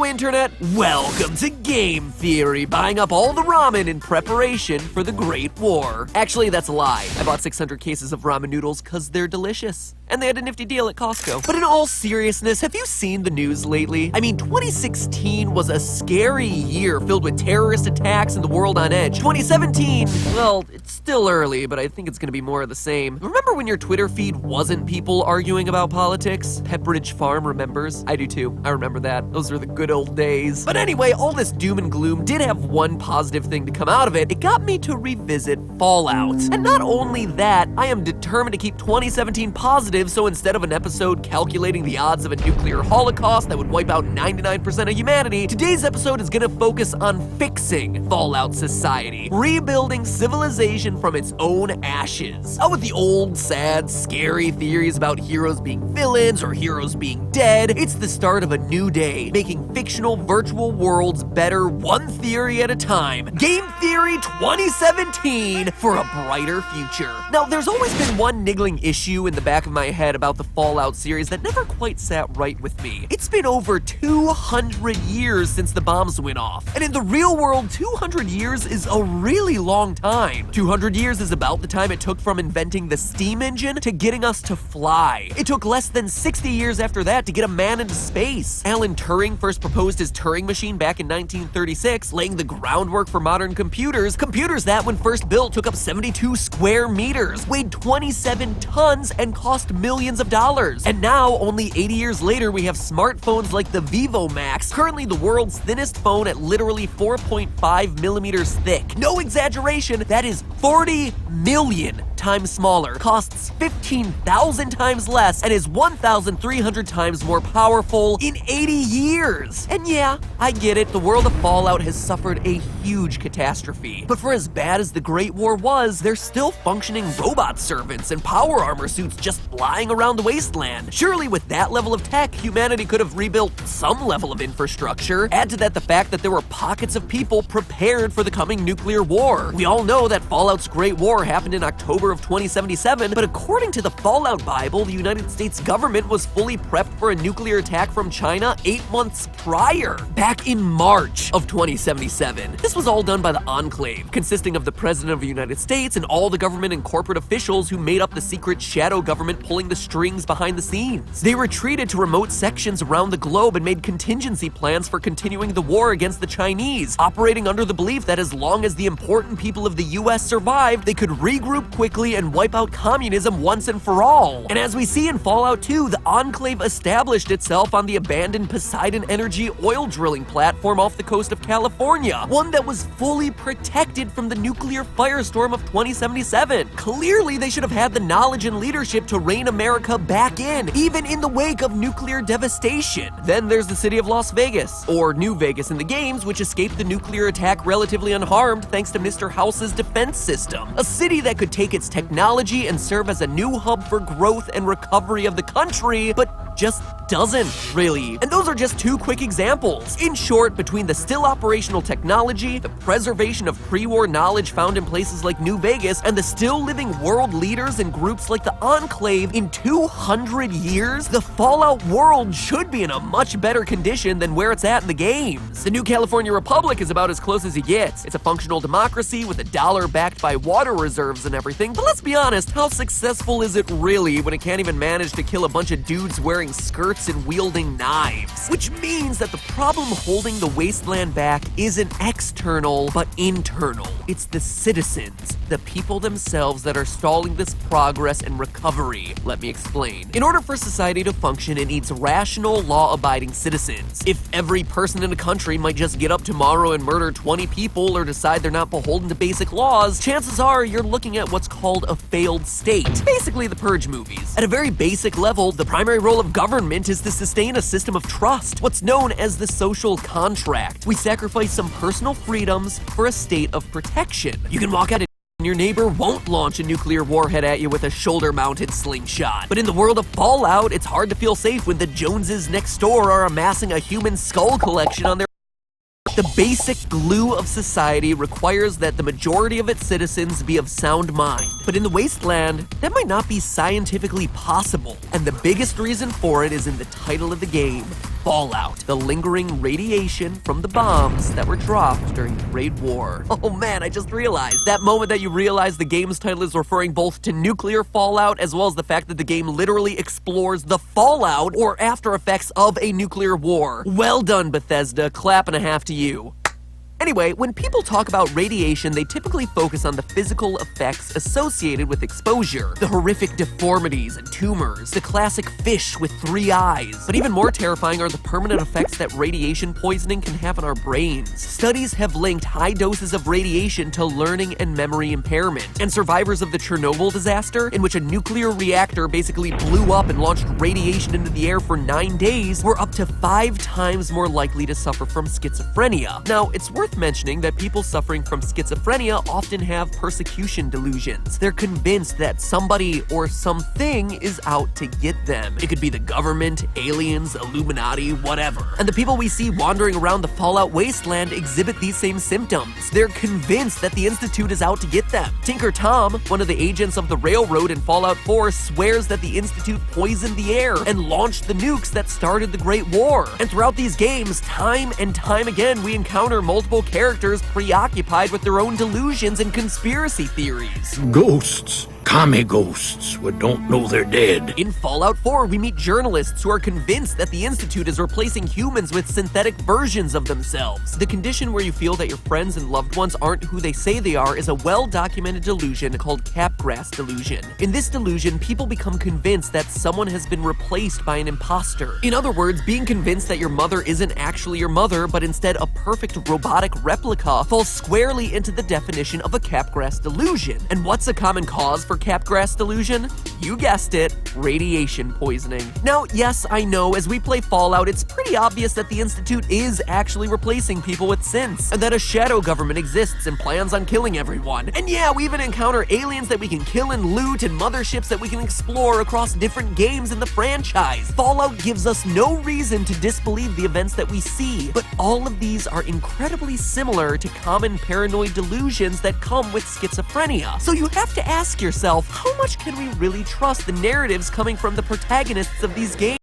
Internet, welcome to Game Theory, buying up all the ramen in preparation for the Great War. Actually, that's a lie. I bought 600 cases of ramen noodles because they're delicious. And they had a nifty deal at Costco. But in all seriousness, have you seen the news lately? I mean, 2016 was a scary year filled with terrorist attacks and the world on edge. 2017, well, it's still early, but I think it's gonna be more of the same. Remember when your Twitter feed wasn't people arguing about politics? Pepperidge Farm remembers. I do too. I remember that. Those were the good old days. But anyway, all this doom and gloom did have one positive thing to come out of it. It got me to revisit Fallout. And not only that, I am determined to keep 2017 positive, so instead of an episode calculating the odds of a nuclear holocaust that would wipe out 99% of humanity, today's episode is gonna focus on fixing Fallout society, rebuilding civilization from its own ashes. Out with the old, sad, scary theories about heroes being villains or heroes being dead. It's the start of a new day, making fictional virtual worlds better one theory at a time. Game Theory 2017 for a brighter future. Now, there's always been one niggling issue in the back of my head about the Fallout series that never quite sat right with me. It's been over 200 years since the bombs went off. And in the real world, 200 years is a really long time. 200 years is about the time it took from inventing the steam engine to getting us to fly. It took less than 60 years after that to get a man into space. Alan Turing first proposed his Turing machine back in 1936, laying the groundwork for modern computers. Computers that, when first built, took up 72 square meters, weighed 27 tons, and cost millions of dollars. And now, only 80 years later, we have smartphones like the Vivo Max, currently the world's thinnest phone at literally 4.5 millimeters thick. No exaggeration, that is 40 million times smaller, costs 15,000 times less, and is 1,300 times more powerful in 80 years. And yeah, I get it, the world of Fallout has suffered a huge catastrophe. But for as bad as the Great War was, there's still functioning robot servants and power armor suits just flying around the wasteland. Surely with that level of tech, humanity could have rebuilt some level of infrastructure. Add to that the fact that there were pockets of people prepared for the coming nuclear war. We all know that Fallout's Great War happened in October of 2077, but according to the Fallout Bible, the United States government was fully prepped for a nuclear attack from China 8 months prior, back in March of 2077. This was all done by the Enclave, consisting of the President of the United States and all the government and corporate officials who made up the secret shadow government pulling the strings behind the scenes. They retreated to remote sections around the globe and made contingency plans for continuing the war against the Chinese, operating under the belief that as long as the important people of the US survived, they could regroup quickly and wipe out communism once and for all. And as we see in Fallout 2, the Enclave established itself on the abandoned Poseidon Energy oil drilling platform off the coast of California, one that was fully protected from the nuclear firestorm of 2077. Clearly, they should have had the knowledge and leadership to rein America back in, even in the wake of nuclear devastation. Then there's the city of Las Vegas, or New Vegas in the games, which escaped the nuclear attack relatively unharmed thanks to Mr. House's defense system. A city that could take its technology and serve as a new hub for growth and recovery of the country, but just doesn't, really. And those are just two quick examples. In short, between the still operational technology, the preservation of pre-war knowledge found in places like New Vegas, and the still living world leaders and groups like the Enclave, in 200 years, the Fallout world should be in a much better condition than where it's at in the games. The New California Republic is about as close as it gets. It's a functional democracy with a dollar backed by water reserves and everything, but let's be honest, how successful is it really when it can't even manage to kill a bunch of dudes wearing skirts and wielding knives? Which means that the problem holding the wasteland back isn't external, but internal. It's the citizens, the people themselves, that are stalling this progress and recovery. Let me explain. In order for society to function, it needs rational, law-abiding citizens. If every person in a country might just get up tomorrow and murder 20 people or decide they're not beholden to basic laws, chances are you're looking at what's called a failed state. Basically the Purge movies. At a very basic level, the primary role of government is to sustain a system of trust, what's known as the social contract. We sacrifice some personal freedoms for a state of protection. You can walk out and your neighbor won't launch a nuclear warhead at you with a shoulder-mounted slingshot. But in the world of Fallout, it's hard to feel safe when the Joneses next door are amassing a human skull collection on their. The basic glue of society requires that the majority of its citizens be of sound mind. But in the wasteland, that might not be scientifically possible. And the biggest reason for it is in the title of the game, Fallout, the lingering radiation from the bombs that were dropped during the Great War. Oh man, I just realized. That moment that you realize the game's title is referring both to nuclear fallout as well as the fact that the game literally explores the fallout or after effects of a nuclear war. Well done, Bethesda. Clap and a half to you. Anyway, when people talk about radiation, they typically focus on the physical effects associated with exposure. The horrific deformities and tumors, the classic fish with 3 eyes. But even more terrifying are the permanent effects that radiation poisoning can have on our brains. Studies have linked high doses of radiation to learning and memory impairment. And survivors of the Chernobyl disaster, in which a nuclear reactor basically blew up and launched radiation into the air for 9 days, were up to 5 times more likely to suffer from schizophrenia. Now, it's worth worth mentioning that people suffering from schizophrenia often have persecution delusions. They're convinced that somebody or something is out to get them. It could be the government, aliens, Illuminati, whatever. And the people we see wandering around the Fallout wasteland exhibit these same symptoms. They're convinced that the Institute is out to get them. Tinker Tom, one of the agents of the Railroad in Fallout 4, swears that the Institute poisoned the air and launched the nukes that started the Great War. And throughout these games, time and time again, we encounter multiple characters preoccupied with their own delusions and conspiracy theories. Ghosts. Commie ghosts who don't know they're dead. In Fallout 4, we meet journalists who are convinced that the Institute is replacing humans with synthetic versions of themselves. The condition where you feel that your friends and loved ones aren't who they say they are is a well-documented delusion called Capgras delusion. In this delusion, people become convinced that someone has been replaced by an imposter. In other words, being convinced that your mother isn't actually your mother, but instead a perfect robotic replica, falls squarely into the definition of a Capgras delusion. And what's a common cause for Capgras delusion? You guessed it, radiation poisoning. Now, yes, I know, as we play Fallout, it's pretty obvious that the Institute is actually replacing people with synths, and that a shadow government exists and plans on killing everyone. And yeah, we even encounter aliens that we can kill and loot, and motherships that we can explore across different games in the franchise. Fallout gives us no reason to disbelieve the events that we see, but all of these are incredibly similar to common paranoid delusions that come with schizophrenia. So you have to ask yourself, how much can we really trust the narratives coming from the protagonists of these games?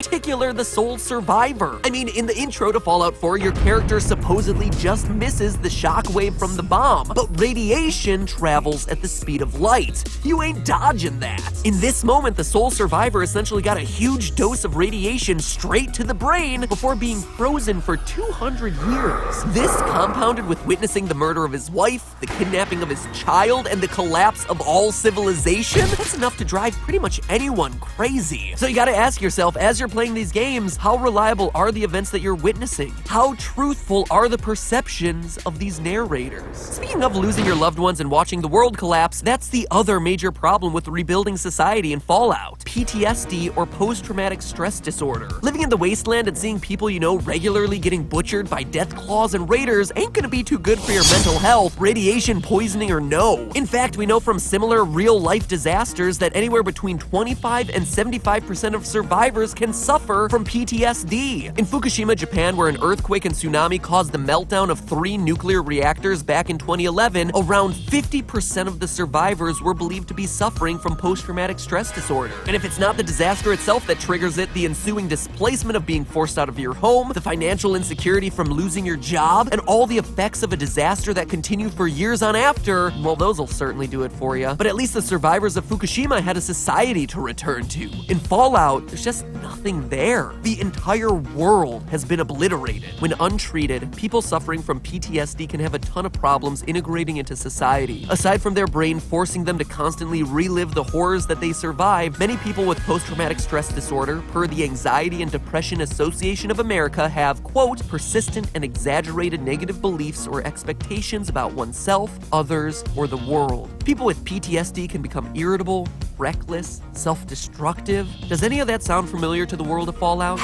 In particular, the sole survivor. I mean, in the intro to Fallout 4, your character supposedly just misses the shockwave from the bomb, but radiation travels at the speed of light. You ain't dodging that. In this moment, the sole survivor essentially got a huge dose of radiation straight to the brain before being frozen for 200 years. This, compounded with witnessing the murder of his wife, the kidnapping of his child, and the collapse of all civilization, that's enough to drive pretty much anyone crazy. So you gotta ask yourself, as you're playing these games, how reliable are the events that you're witnessing? How truthful are the perceptions of these narrators? Speaking of losing your loved ones and watching the world collapse, that's the other major problem with rebuilding society in Fallout. PTSD, or post-traumatic stress disorder. Living in the wasteland and seeing people you know regularly getting butchered by death claws and raiders ain't gonna be too good for your mental health, radiation poisoning or no. In fact, we know from similar real-life disasters that anywhere between 25 and 75% of survivors can suffer from PTSD. In Fukushima, Japan, where an earthquake and tsunami caused the meltdown of 3 nuclear reactors back in 2011, around 50% of the survivors were believed to be suffering from post-traumatic stress disorder. And if it's not the disaster itself that triggers it, the ensuing displacement of being forced out of your home, the financial insecurity from losing your job, and all the effects of a disaster that continue for years on after, well, those will certainly do it for you. But at least the survivors of Fukushima had a society to return to. In Fallout, there's just nothing there. The entire world has been obliterated. When untreated, people suffering from PTSD can have a ton of problems integrating into society. Aside from their brain forcing them to constantly relive the horrors that they survived, many people with post-traumatic stress disorder, per the Anxiety and Depression Association of America, have, quote, persistent and exaggerated negative beliefs or expectations about oneself, others, or the world. People with PTSD can become irritable, reckless, self-destructive. Does any of that sound familiar to the world of Fallout?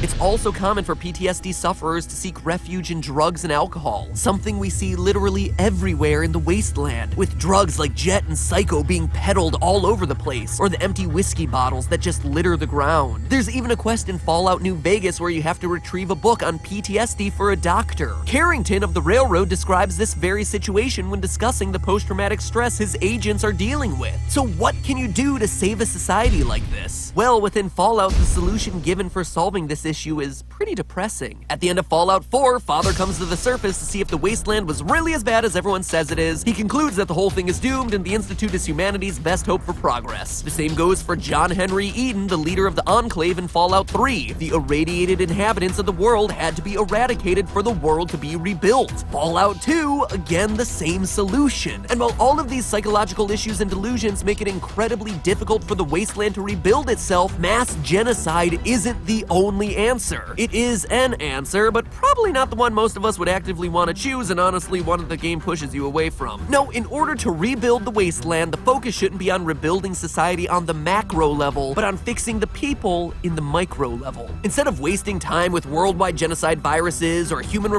It's also common for PTSD sufferers to seek refuge in drugs and alcohol, something we see literally everywhere in the wasteland, with drugs like Jet and Psycho being peddled all over the place, or the empty whiskey bottles that just litter the ground. There's even a quest in Fallout New Vegas where you have to retrieve a book on PTSD for a doctor. Carrington of the Railroad describes this very situation when discussing the post-traumatic stress his agents are dealing with. So what can you do to save a society like this? Well, within Fallout, the solution given for solving this issue is pretty depressing. At the end of Fallout 4, Father comes to the surface to see if the wasteland was really as bad as everyone says it is. He concludes that the whole thing is doomed and the Institute is humanity's best hope for progress. The same goes for John Henry Eden, the leader of the Enclave in Fallout 3. The irradiated inhabitants of the world had to be eradicated for the world to be rebuilt. Fallout 2, again the same solution. And while all of these psychological issues and delusions make it incredibly difficult for the wasteland to rebuild itself, mass genocide isn't the only answer. It is an answer, but probably not the one most of us would actively want to choose, and honestly one that the game pushes you away from. No, in order to rebuild the wasteland, the focus shouldn't be on rebuilding society on the macro level, but on fixing the people in the micro level. Instead of wasting time with worldwide genocide viruses or human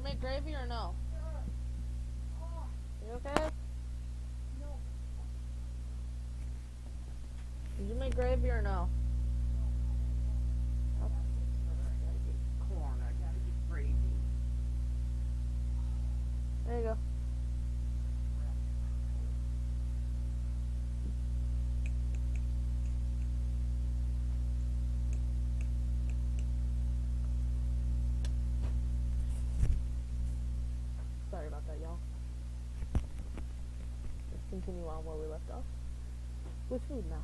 you make gravy or no? You okay? No. Did you make gravy or no? Corn, I gotta get gravy. There you go. Sorry about that, y'all. Let's continue on where we left off. With food now.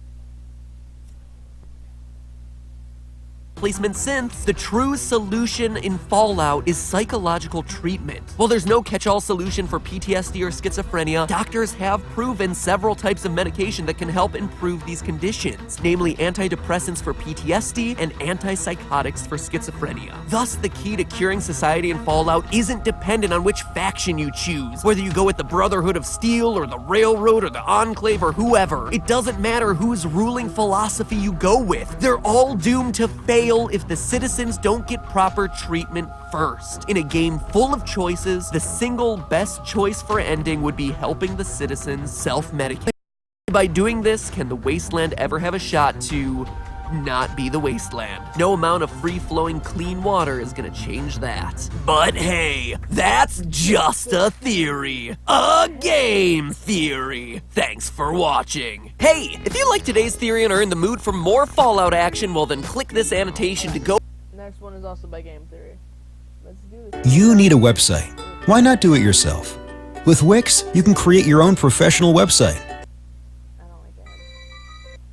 Replacement synths, the true solution in Fallout is psychological treatment. While there's no catch-all solution for PTSD or schizophrenia, doctors have proven several types of medication that can help improve these conditions, namely antidepressants for PTSD and antipsychotics for schizophrenia. Thus, the key to curing society in Fallout isn't dependent on which faction you choose, whether you go with the Brotherhood of Steel or the Railroad or the Enclave or whoever. It doesn't matter whose ruling philosophy you go with. They're all doomed to fail if the citizens don't get proper treatment first. In a game full of choices, the single best choice for ending would be helping the citizens self-medicate. By doing this, can the wasteland ever have a shot to not be the wasteland? No amount of free-flowing clean water is gonna change that. But hey, that's just a theory. A game theory. Thanks for watching. Hey, if you like today's theory and are in the mood for more Fallout action, well then click this annotation to go. Next one is also by Game Theory. Let's do this. You need a website. Why not do it yourself? With Wix, you can create your own professional website.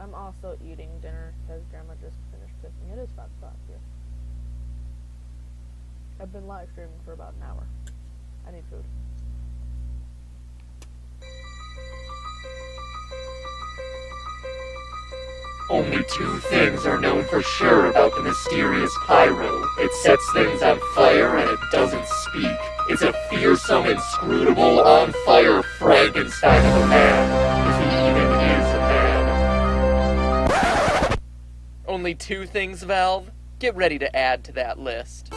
I'm also eating dinner because Grandma just finished cooking. It is 5 o'clock here. I've been live streaming for about an hour. I need food. Only 2 things are known for sure about the mysterious Pyro. It sets things on fire and it doesn't speak. It's a fearsome, inscrutable, on-fire Frankenstein of a man. If he even is a man. Only 2 things, Valve? Get ready to add to that list.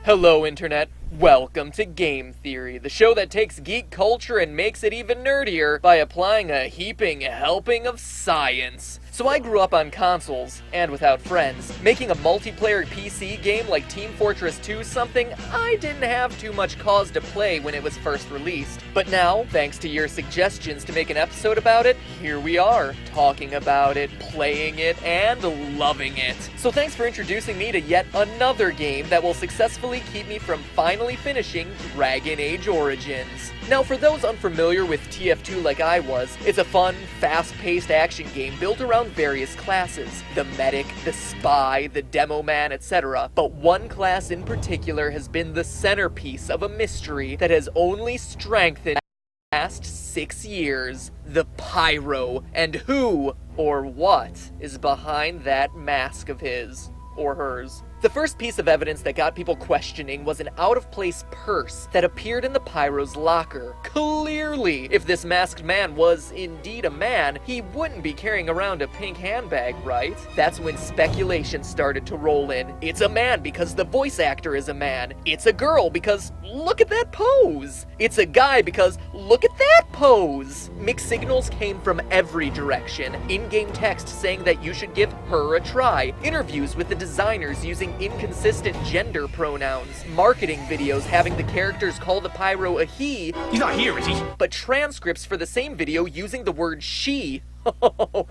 Hello, Internet. Welcome to Game Theory, the show that takes geek culture and makes it even nerdier by applying a heaping helping of science. So I grew up on consoles, and without friends, making a multiplayer PC game like Team Fortress 2 something I didn't have too much cause to play when it was first released. But now, thanks to your suggestions to make an episode about it, here we are, talking about it, playing it, and loving it. So thanks for introducing me to yet another game that will successfully keep me from finally finishing Dragon Age Origins. Now, for those unfamiliar with TF2 like I was, it's a fun, fast-paced action game built around various classes. The medic, the spy, the demo man, etc. But one class in particular has been the centerpiece of a mystery that has only strengthened in the past 6 years. The Pyro. And who, or what, is behind that mask of his, or hers. The first piece of evidence that got people questioning was an out-of-place purse that appeared in the Pyro's locker. Clearly, if this masked man was indeed a man, he wouldn't be carrying around a pink handbag, right? That's when speculation started to roll in. It's a man because the voice actor is a man. It's a girl because look at that pose. It's a guy because look at that pose. Mixed signals came from every direction. In-game text saying that you should give her a try. Interviews with the designers using inconsistent gender pronouns. Marketing videos having the characters call the Pyro a he. He's not here, is he? But transcripts for the same video using the word she.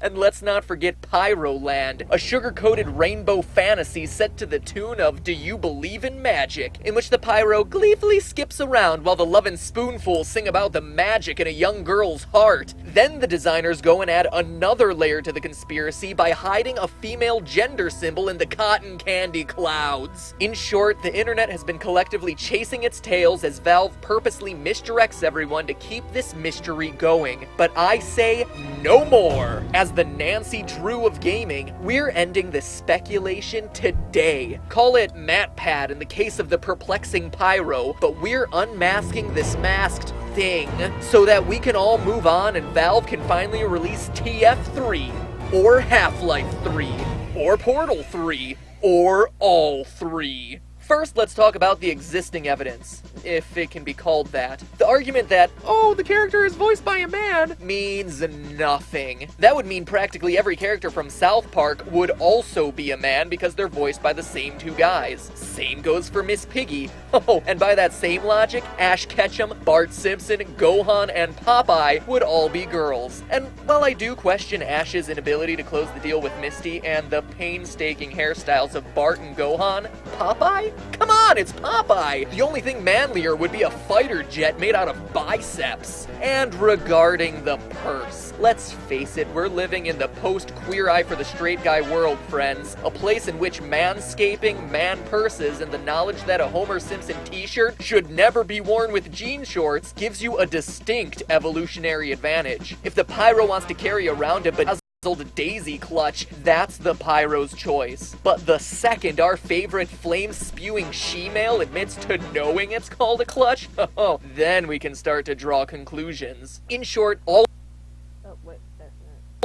And let's not forget Pyroland, a sugar-coated rainbow fantasy set to the tune of Do You Believe in Magic, in which the Pyro gleefully skips around while the Lovin' Spoonful sing about the magic in a young girl's heart. Then the designers go and add another layer to the conspiracy by hiding a female gender symbol in the cotton candy clouds. In short, the internet has been collectively chasing its tails as Valve purposely misdirects everyone to keep this mystery going. But I say no more. more. As the Nancy Drew of gaming, we're ending the speculation today. Call it MatPat in the case of the perplexing Pyro, but we're unmasking this masked thing so that we can all move on and Valve can finally release TF3, or Half-Life 3, or Portal 3, or all three. First, let's talk about the existing evidence, if it can be called that. The argument that, oh, the character is voiced by a man, means nothing. That would mean practically every character from South Park would also be a man because they're voiced by the same two guys. Same goes for Miss Piggy. Oh, and by that same logic, Ash Ketchum, Bart Simpson, Gohan, and Popeye would all be girls. And while I do question Ash's inability to close the deal with Misty and the painstaking hairstyles of Bart and Gohan, Popeye? Come on, it's Popeye! The only thing manlier would be a fighter jet made out of biceps. And regarding the purse, let's face it, we're living in the post-Queer Eye for the Straight Guy world, friends. A place in which manscaping, man purses, and the knowledge that a Homer Simpson t-shirt should never be worn with jean shorts gives you a distinct evolutionary advantage. If the Pyro wants to carry around a bedazzled daisy clutch, that's the Pyro's choice. But the second our favorite flame-spewing she-male admits to knowing it's called a clutch, oh, then we can start to draw conclusions. In short, all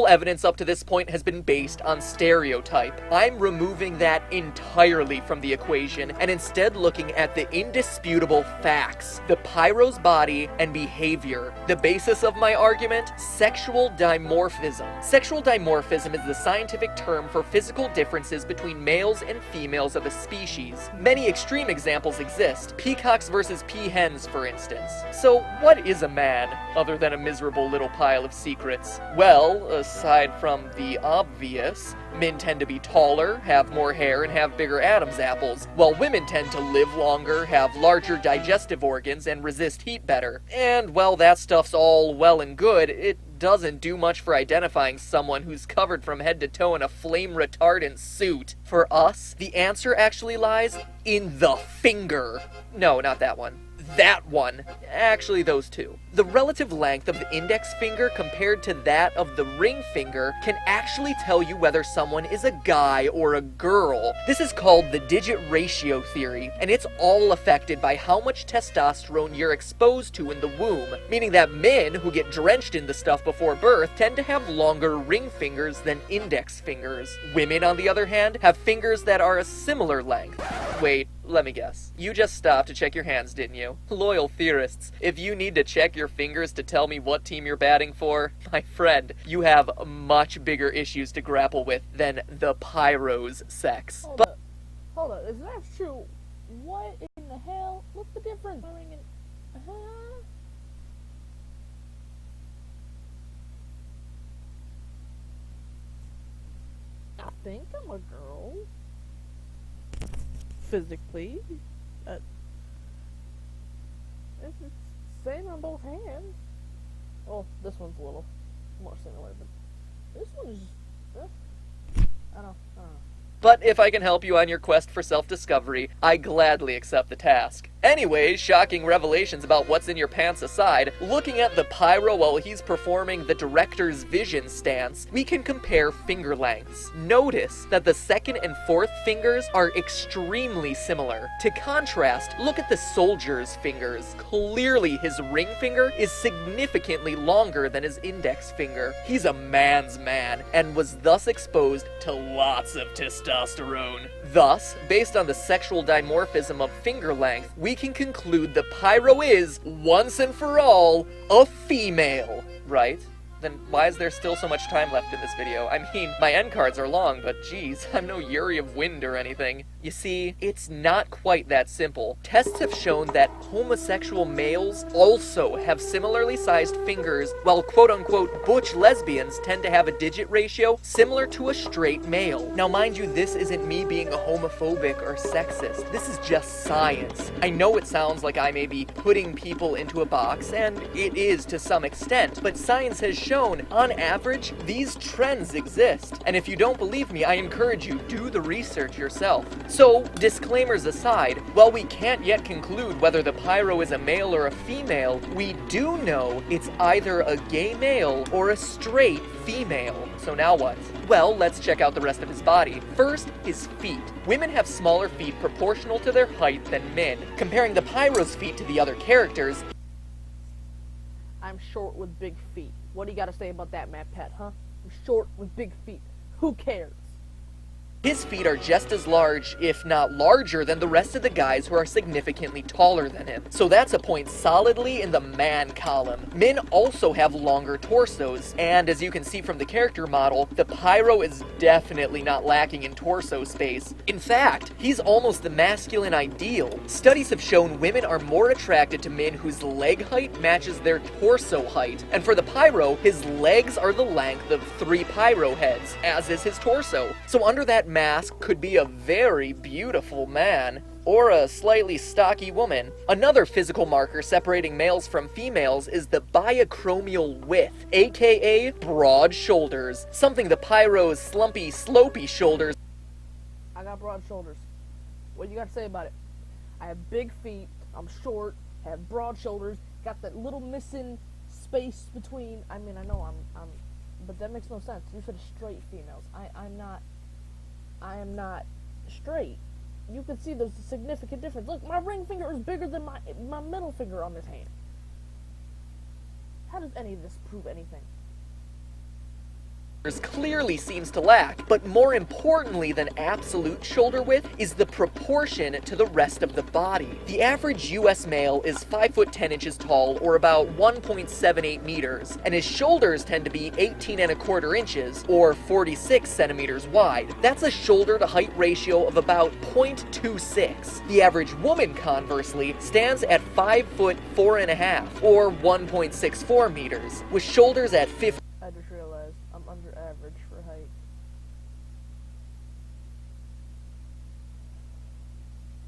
evidence up to this point has been based on stereotype. I'm removing that entirely from the equation and instead looking at the indisputable facts, the Pyro's body and behavior. The basis of my argument, sexual dimorphism. Sexual dimorphism is the scientific term for physical differences between males and females of a species. Many extreme examples exist, peacocks versus peahens for instance. So what is a man, other than a miserable little pile of secrets? Well, aside from the obvious, men tend to be taller, have more hair, and have bigger Adam's apples, while women tend to live longer, have larger digestive organs, and resist heat better. And while that stuff's all well and good, it doesn't do much for identifying someone who's covered from head to toe in a flame-retardant suit. For us, the answer actually lies in the finger. No, not that one. That one. Actually, those two. The relative length of the index finger compared to that of the ring finger can actually tell you whether someone is a guy or a girl. This is called the digit ratio theory, and it's all affected by how much testosterone you're exposed to in the womb, meaning that men who get drenched in the stuff before birth tend to have longer ring fingers than index fingers. Women, on the other hand, have fingers that are a similar length. Wait, let me guess. You just stopped to check your hands, didn't you? Loyal theorists, if you need to check your fingers to tell me what team you're batting for, my friend, you have much bigger issues to grapple with than the Pyro's sex. Hold up, if that's true, what in the hell? What's the difference? I think I'm a girl. Physically. It's the same on both hands. Well, this one's a little more similar, but this one is I don't know. But if I can help you on your quest for self-discovery, I gladly accept the task. Anyways, shocking revelations about what's in your pants aside, looking at the Pyro while he's performing the director's vision stance, we can compare finger lengths. Notice that the second and fourth fingers are extremely similar. To contrast, look at the soldier's fingers. Clearly his ring finger is significantly longer than his index finger. He's a man's man, and was thus exposed to lots of testosterone. Thus, based on the sexual dimorphism of finger length, we can conclude the Pyro is, once and for all, a female, right? Then why is there still so much time left in this video? I mean, my end cards are long, but geez, I'm no Yuri of Wind or anything. You see, it's not quite that simple. Tests have shown that homosexual males also have similarly sized fingers, while quote-unquote butch lesbians tend to have a digit ratio similar to a straight male. Now mind you, this isn't me being a homophobic or sexist. This is just science. I know it sounds like I may be putting people into a box, and it is to some extent, but science has shown shown, on average, these trends exist. And if you don't believe me, I encourage you, do the research yourself. So, disclaimers aside, while we can't yet conclude whether the pyro is a male or a female, we do know it's either a gay male or a straight female. So now what? Well, let's check out the rest of his body. First, his feet. Women have smaller feet proportional to their height than men. Comparing the pyro's feet to the other characters, I'm short with big feet. What do you gotta say about that, Matt Pet, huh? I'm short with big feet. Who cares? his feet are just as large, if not larger, than the rest of the guys who are significantly taller than him. So that's a point solidly in the man column. Men also have longer torsos, and as you can see from the character model, the Pyro is definitely not lacking in torso space. In fact, he's almost the masculine ideal. Studies have shown women are more attracted to men whose leg height matches their torso height, and for the Pyro, his legs are the length of 3 Pyro heads, as is his torso. So under that mask could be a very beautiful man, or a slightly stocky woman. Another physical marker separating males from females is the biacromial width, aka broad shoulders, something the Pyro's slumpy, slopey shoulders. I got broad shoulders. What you got to say about it? I have big feet, I'm short, have broad shoulders, got that little missing space between. I mean, I know I'm but that makes no sense. You said straight females. I am not straight. You can see there's a significant difference. Look, my ring finger is bigger than my middle finger on this hand. How does any of this prove anything? Clearly seems to lack, but more importantly than absolute shoulder width is the proportion to the rest of the body. The average US male is 5 foot 10 inches tall, or about 1.78 meters, and his shoulders tend to be 18¼ inches, or 46 centimeters wide. That's a shoulder to height ratio of about 0.26. The average woman, conversely, stands at 5 foot 4.5, or 1.64 meters, with shoulders at 50. I just realized I'm under average for height.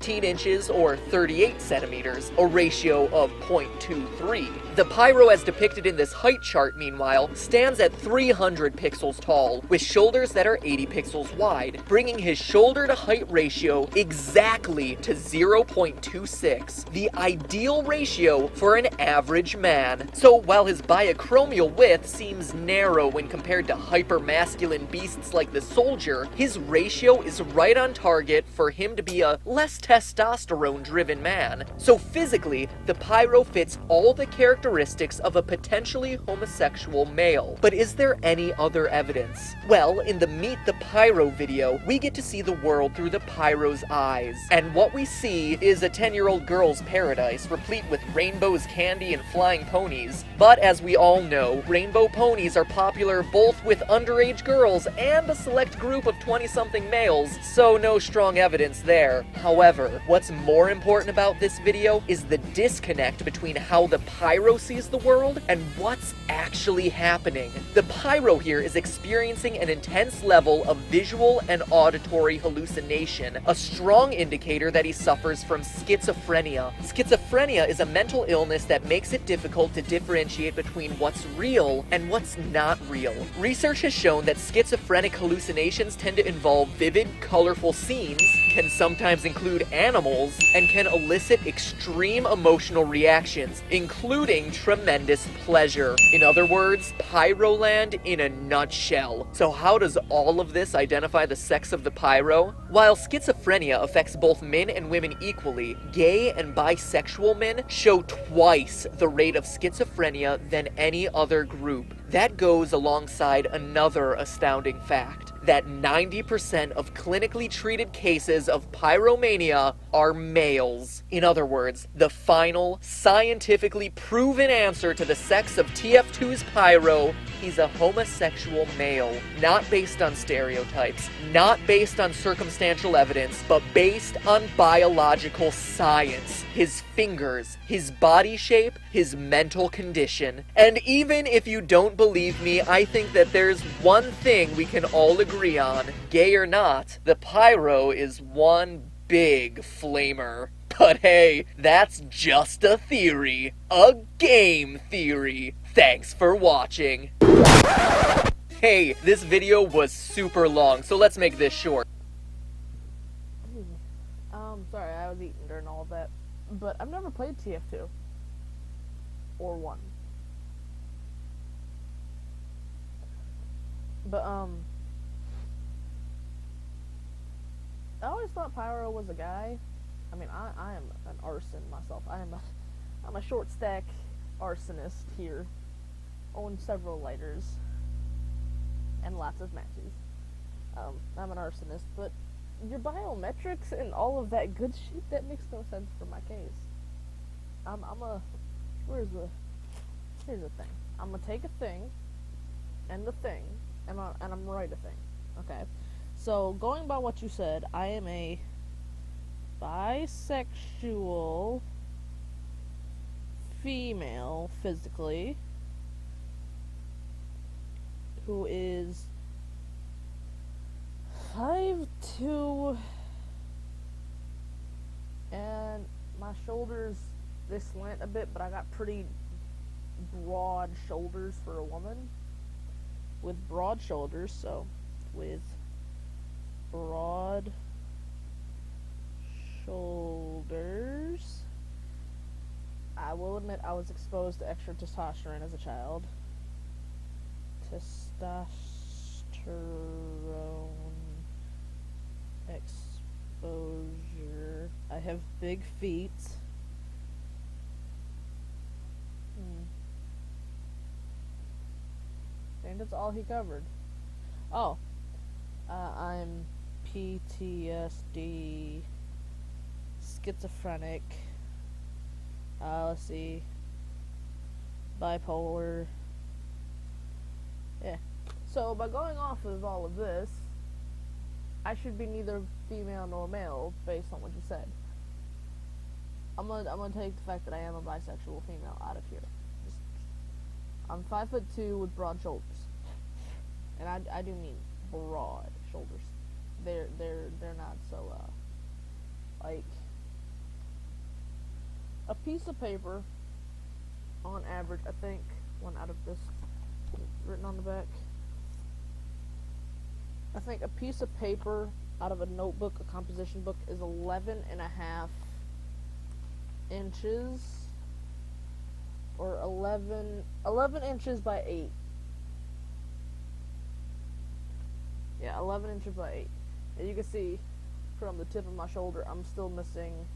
Inches or 38 centimeters, a ratio of 0.23. The Pyro as depicted in this height chart, meanwhile, stands at 300 pixels tall, with shoulders that are 80 pixels wide, bringing his shoulder to height ratio exactly to 0.26, the ideal ratio for an average man. So while his biacromial width seems narrow when compared to hyper-masculine beasts like the Soldier, his ratio is right on target for him to be a less testosterone-driven man. So physically, the Pyro fits all the characteristics of a potentially homosexual male. But is there any other evidence? Well, in the Meet the Pyro video, we get to see the world through the Pyro's eyes. And what we see is a 10-year-old girl's paradise, replete with rainbows, candy, and flying ponies. But as we all know, rainbow ponies are popular both with underage girls and a select group of 20-something males, so no strong evidence there. However, what's more important about this video is the disconnect between how the Pyro sees the world and what's actually happening. The Pyro here is experiencing an intense level of visual and auditory hallucination, a strong indicator that he suffers from schizophrenia. Schizophrenia is a mental illness that makes it difficult to differentiate between what's real and what's not real. Research has shown that schizophrenic hallucinations tend to involve vivid, colorful scenes, can sometimes include animals, and can elicit extreme emotional reactions, including tremendous pleasure. In other words, Pyroland in a nutshell. So how does all of this identify the sex of the Pyro? While schizophrenia affects both men and women equally, gay and bisexual men show twice the rate of schizophrenia than any other group. That goes alongside another astounding fact, that 90% of clinically treated cases of pyromania are males. In other words, the final, scientifically proven answer to the sex of TF2's Pyro, he's a homosexual male. Not based on stereotypes, not based on circumstantial evidence, but based on biological science. His fingers, his body shape, his mental condition. And even if you don't believe me, I think that there's one thing we can all agree on. Gay or not, the Pyro is one big flamer. But hey, that's just a theory. A game theory. Thanks for watching. Hey, this video was super long, so let's make this short. Sorry, I was eating during all of that. But I've never played TF2. Or 1. But, I always thought Pyro was a guy. I mean, I am an arson myself. I'm a short stack arsonist here. Own several lighters. And lots of matches. I'm an arsonist, but your biometrics and all of that good shit, that makes no sense for my case. Here's the thing. I'm gonna take a thing, and the thing, and I'm gonna write a thing. Okay? So, going by what you said, I am a bisexual female, physically, who is 5'2", and my shoulders, they slant a bit, but I got pretty broad shoulders for a woman. With broad shoulders, so with broad shoulders, I will admit I was exposed to extra testosterone as a child. Testosterone exposure. I have big feet. I think that's all he covered. Oh, I'm PTSD, schizophrenic, let's see, bipolar. Yeah. So by going off of all of this, I should be neither female nor male based on what you said. I'm gonna take the fact that I am a bisexual female out of here. I'm 5'2" with broad shoulders, and I do mean broad shoulders. They're not so like a piece of paper on average. I think one out of this written on the back. I think a piece of paper out of a notebook, a composition book, is 11.5 inches, or 11 inches by 8. Yeah, 11 inches by 8. And you can see from the tip of my shoulder, I'm still missing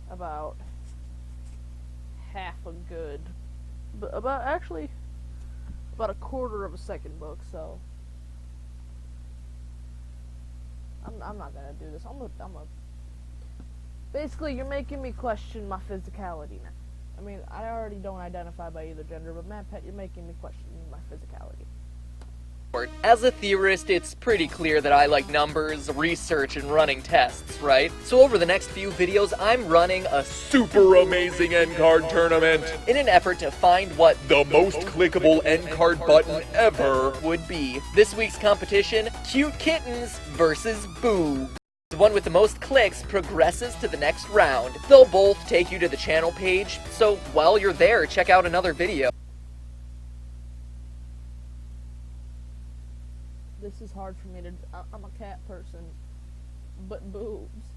about half a good, but about a quarter of a second book. So I'm not gonna do this. Basically, you're making me question my physicality now. I mean, I already don't identify by either gender, but Matt Pet, you're making me question my physicality. As a theorist, it's pretty clear that I like numbers, research, and running tests, right? So over the next few videos, I'm running a super amazing end card tournament in an effort to find what the most clickable end card button ever would be. This week's competition, Cute Kittens versus Boo. The one with the most clicks progresses to the next round. They'll both take you to the channel page, so while you're there, check out another video. This is hard for me to. I'm a cat person, but boobs.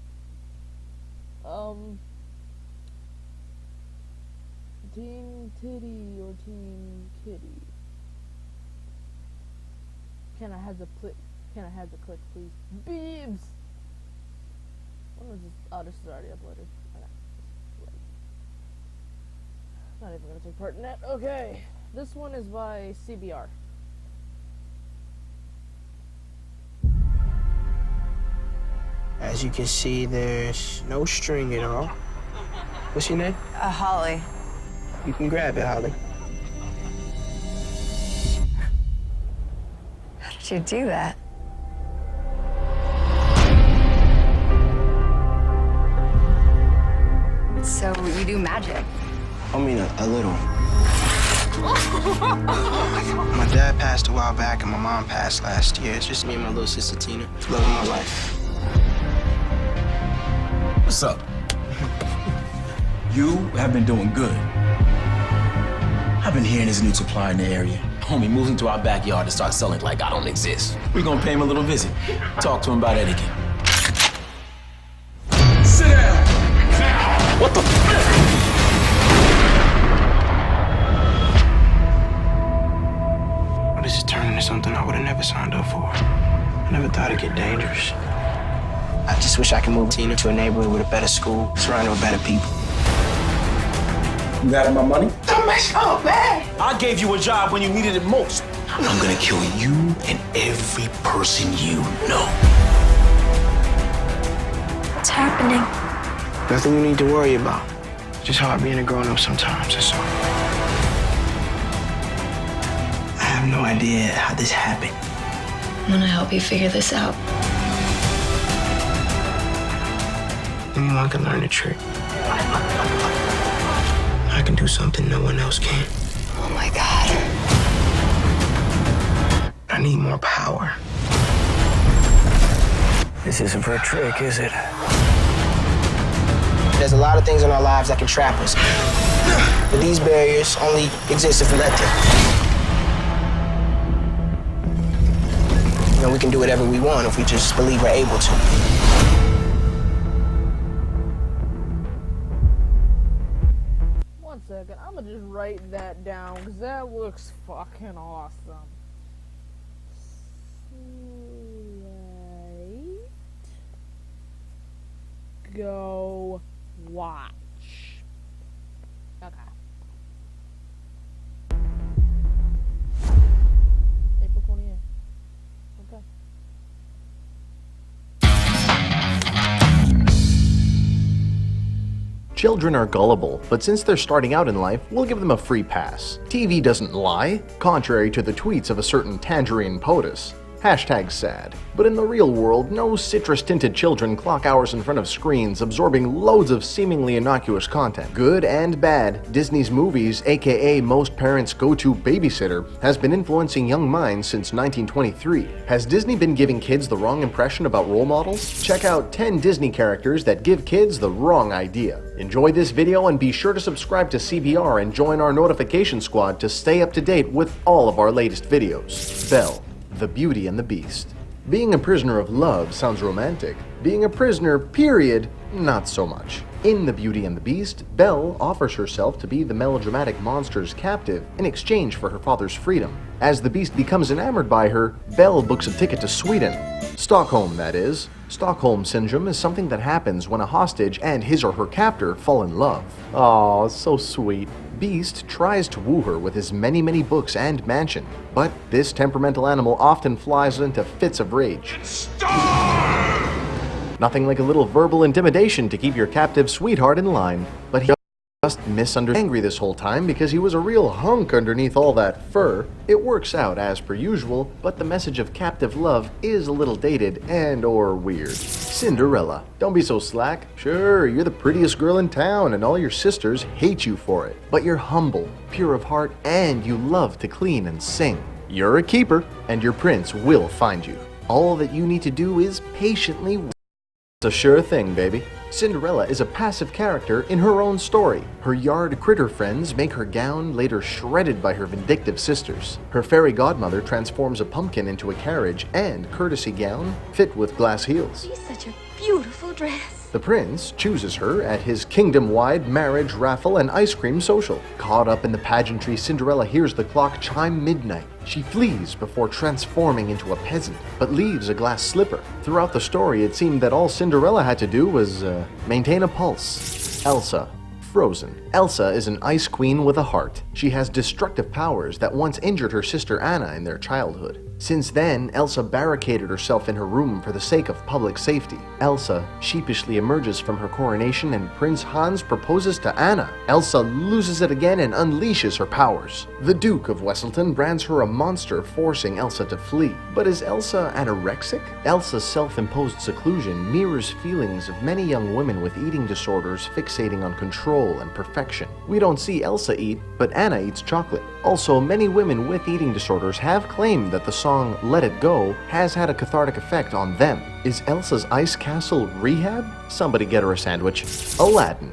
Team Titty or Team Kitty? Can I have the click? Can I have the click, please? Beebs. When was this? Oh, this is already uploaded. Not even gonna take part in that. Okay, this one is by CBR. As you can see, there's no string at all. What's your name? Holly. You can grab it, Holly. How did you do that? So you do magic? I mean, a little. My dad passed a while back and my mom passed last year. It's just me and my little sister Tina. Love of my life. What's up? You have been doing good. I've been hearing there's a new supply in the area. Homie moves into our backyard and starts selling like I don't exist. We're gonna pay him a little visit. Talk to him about etiquette. Sit down! What the? This is turning into something I would have never signed up for. I never thought it'd get dangerous. I just wish I could move Tina to a neighborhood with a better school, surrounded with better people. You got my money? Don't mess up, man! I gave you a job when you needed it most. And I'm gonna kill you and every person you know. What's happening? Nothing you need to worry about. Just hard being a grown-up sometimes, that's all. I have no idea how this happened. I'm gonna help you figure this out. Anyone can learn a trick. I can do something no one else can. Oh my God. I need more power. This isn't for a trick, is it? There's a lot of things in our lives that can trap us. But these barriers only exist if we let them. You know, we can do whatever we want if we just believe we're able to. One second, I'm gonna just write that down because that looks fucking awesome. Go watch. Okay. April 28th. Okay. Children are gullible, but since they're starting out in life, we'll give them a free pass. TV doesn't lie, contrary to the tweets of a certain Tangerine POTUS. #sad. But in the real world, no citrus-tinted children clock hours in front of screens absorbing loads of seemingly innocuous content. Good and bad, Disney's movies, aka most parents' go-to babysitter, has been influencing young minds since 1923. Has Disney been giving kids the wrong impression about role models? Check out 10 Disney characters that give kids the wrong idea. Enjoy this video and be sure to subscribe to CBR and join our notification squad to stay up to date with all of our latest videos. Belle, the Beauty and the Beast. Being a prisoner of love sounds romantic. Being a prisoner, period, not so much. In The Beauty and the Beast, Belle offers herself to be the melodramatic monster's captive in exchange for her father's freedom. As the Beast becomes enamored by her, Belle books a ticket to Sweden. Stockholm, that is. Stockholm Syndrome is something that happens when a hostage and his or her captor fall in love. Aw, so sweet. Beast tries to woo her with his many books and mansion, but this temperamental animal often flies into fits of rage. Nothing like a little verbal intimidation to keep your captive sweetheart in line, but he just misunderstood angry this whole time because he was a real hunk underneath all that fur. It works out as per usual, but the message of captive love is a little dated and or weird. Cinderella. Don't be so slack. Sure, you're the prettiest girl in town and all your sisters hate you for it. But you're humble, pure of heart, and you love to clean and sing. You're a keeper, and your prince will find you. All that you need to do is patiently wait. It's a sure thing, baby. Cinderella is a passive character in her own story. Her yard critter friends make her gown later shredded by her vindictive sisters. Her fairy godmother transforms a pumpkin into a carriage and courtesy gown fit with glass heels. She's such a beautiful dress. The prince chooses her at his kingdom-wide marriage raffle and ice cream social. Caught up in the pageantry, Cinderella hears the clock chime midnight. She flees before transforming into a peasant, but leaves a glass slipper. Throughout the story, it seemed that all Cinderella had to do was maintain a pulse. Elsa. Frozen. Elsa is an ice queen with a heart. She has destructive powers that once injured her sister Anna in their childhood. Since then, Elsa barricaded herself in her room for the sake of public safety. Elsa sheepishly emerges from her coronation and Prince Hans proposes to Anna. Elsa loses it again and unleashes her powers. The Duke of Weselton brands her a monster, forcing Elsa to flee. But is Elsa anorexic? Elsa's self-imposed seclusion mirrors feelings of many young women with eating disorders fixating on control and perfection. We don't see Elsa eat, but Anna eats chocolate. Also, many women with eating disorders have claimed that the song Let It Go has had a cathartic effect on them. Is Elsa's ice castle rehab? Somebody get her a sandwich. Aladdin.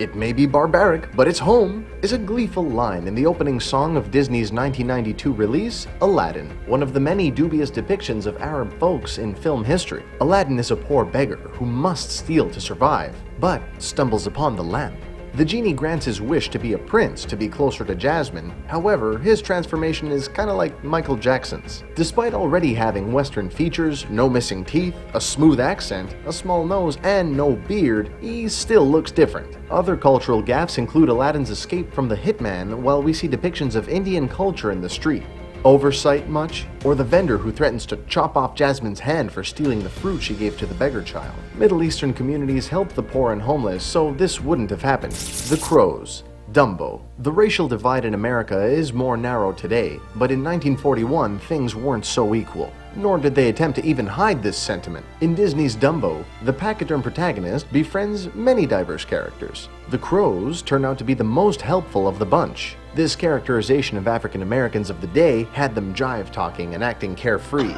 "It may be barbaric, but it's home," is a gleeful line in the opening song of Disney's 1992 release, Aladdin, one of the many dubious depictions of Arab folks in film history. Aladdin is a poor beggar who must steal to survive, but stumbles upon the lamp. The genie grants his wish to be a prince to be closer to Jasmine. However, his transformation is kinda like Michael Jackson's. Despite already having Western features, no missing teeth, a smooth accent, a small nose, and no beard, he still looks different. Other cultural gaffes include Aladdin's escape from the hitman, while we see depictions of Indian culture in the street. Oversight much? Or the vendor who threatens to chop off Jasmine's hand for stealing the fruit she gave to the beggar child. Middle Eastern communities help the poor and homeless, so this wouldn't have happened. The Crows. Dumbo. The racial divide in America is more narrow today, but in 1941 things weren't so equal. Nor did they attempt to even hide this sentiment. In Disney's Dumbo, the pachyderm protagonist befriends many diverse characters. The Crows turn out to be the most helpful of the bunch. This characterization of African Americans of the day had them jive talking and acting carefree.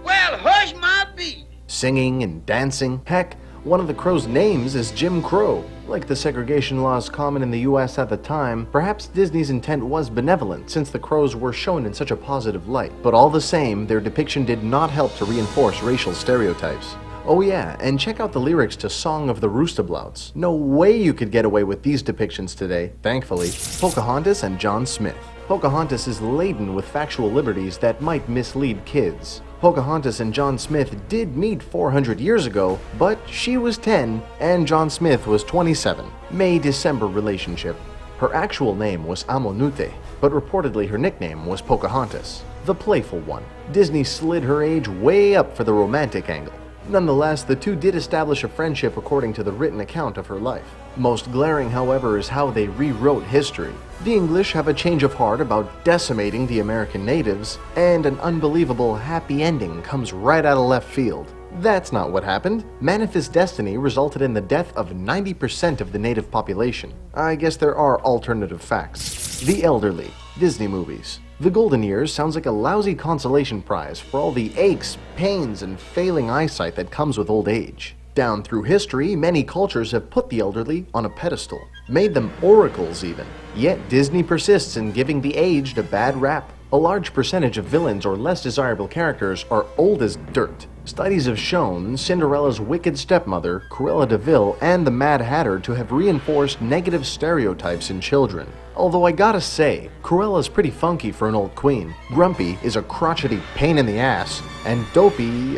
Well, hush my beat. Singing and dancing. Heck, one of the Crows' names is Jim Crow. Like the segregation laws common in the US at the time, perhaps Disney's intent was benevolent since the Crows were shown in such a positive light. But all the same, their depiction did not help to reinforce racial stereotypes. Oh yeah, and check out the lyrics to Song of the Roostablouts. No way you could get away with these depictions today, thankfully. Pocahontas and John Smith. Pocahontas is laden with factual liberties that might mislead kids. Pocahontas and John Smith did meet 400 years ago, but she was 10 and John Smith was 27. May-December relationship. Her actual name was Amonute, but reportedly her nickname was Pocahontas, the playful one. Disney slid her age way up for the romantic angle. Nonetheless, the two did establish a friendship according to the written account of her life. Most glaring, however, is how they rewrote history. The English have a change of heart about decimating the American natives, and an unbelievable happy ending comes right out of left field. That's not what happened. Manifest Destiny resulted in the death of 90% of the native population. I guess there are alternative facts. The Elderly. Disney movies. The Golden Years sounds like a lousy consolation prize for all the aches, pains, and failing eyesight that comes with old age. Down through history, many cultures have put the elderly on a pedestal, made them oracles even. Yet Disney persists in giving the aged a bad rap. A large percentage of villains or less desirable characters are old as dirt. Studies have shown Cinderella's wicked stepmother, Cruella de Vil, and the Mad Hatter to have reinforced negative stereotypes in children. Although I gotta say, Cruella's pretty funky for an old queen. Grumpy is a crotchety pain in the ass, and Dopey,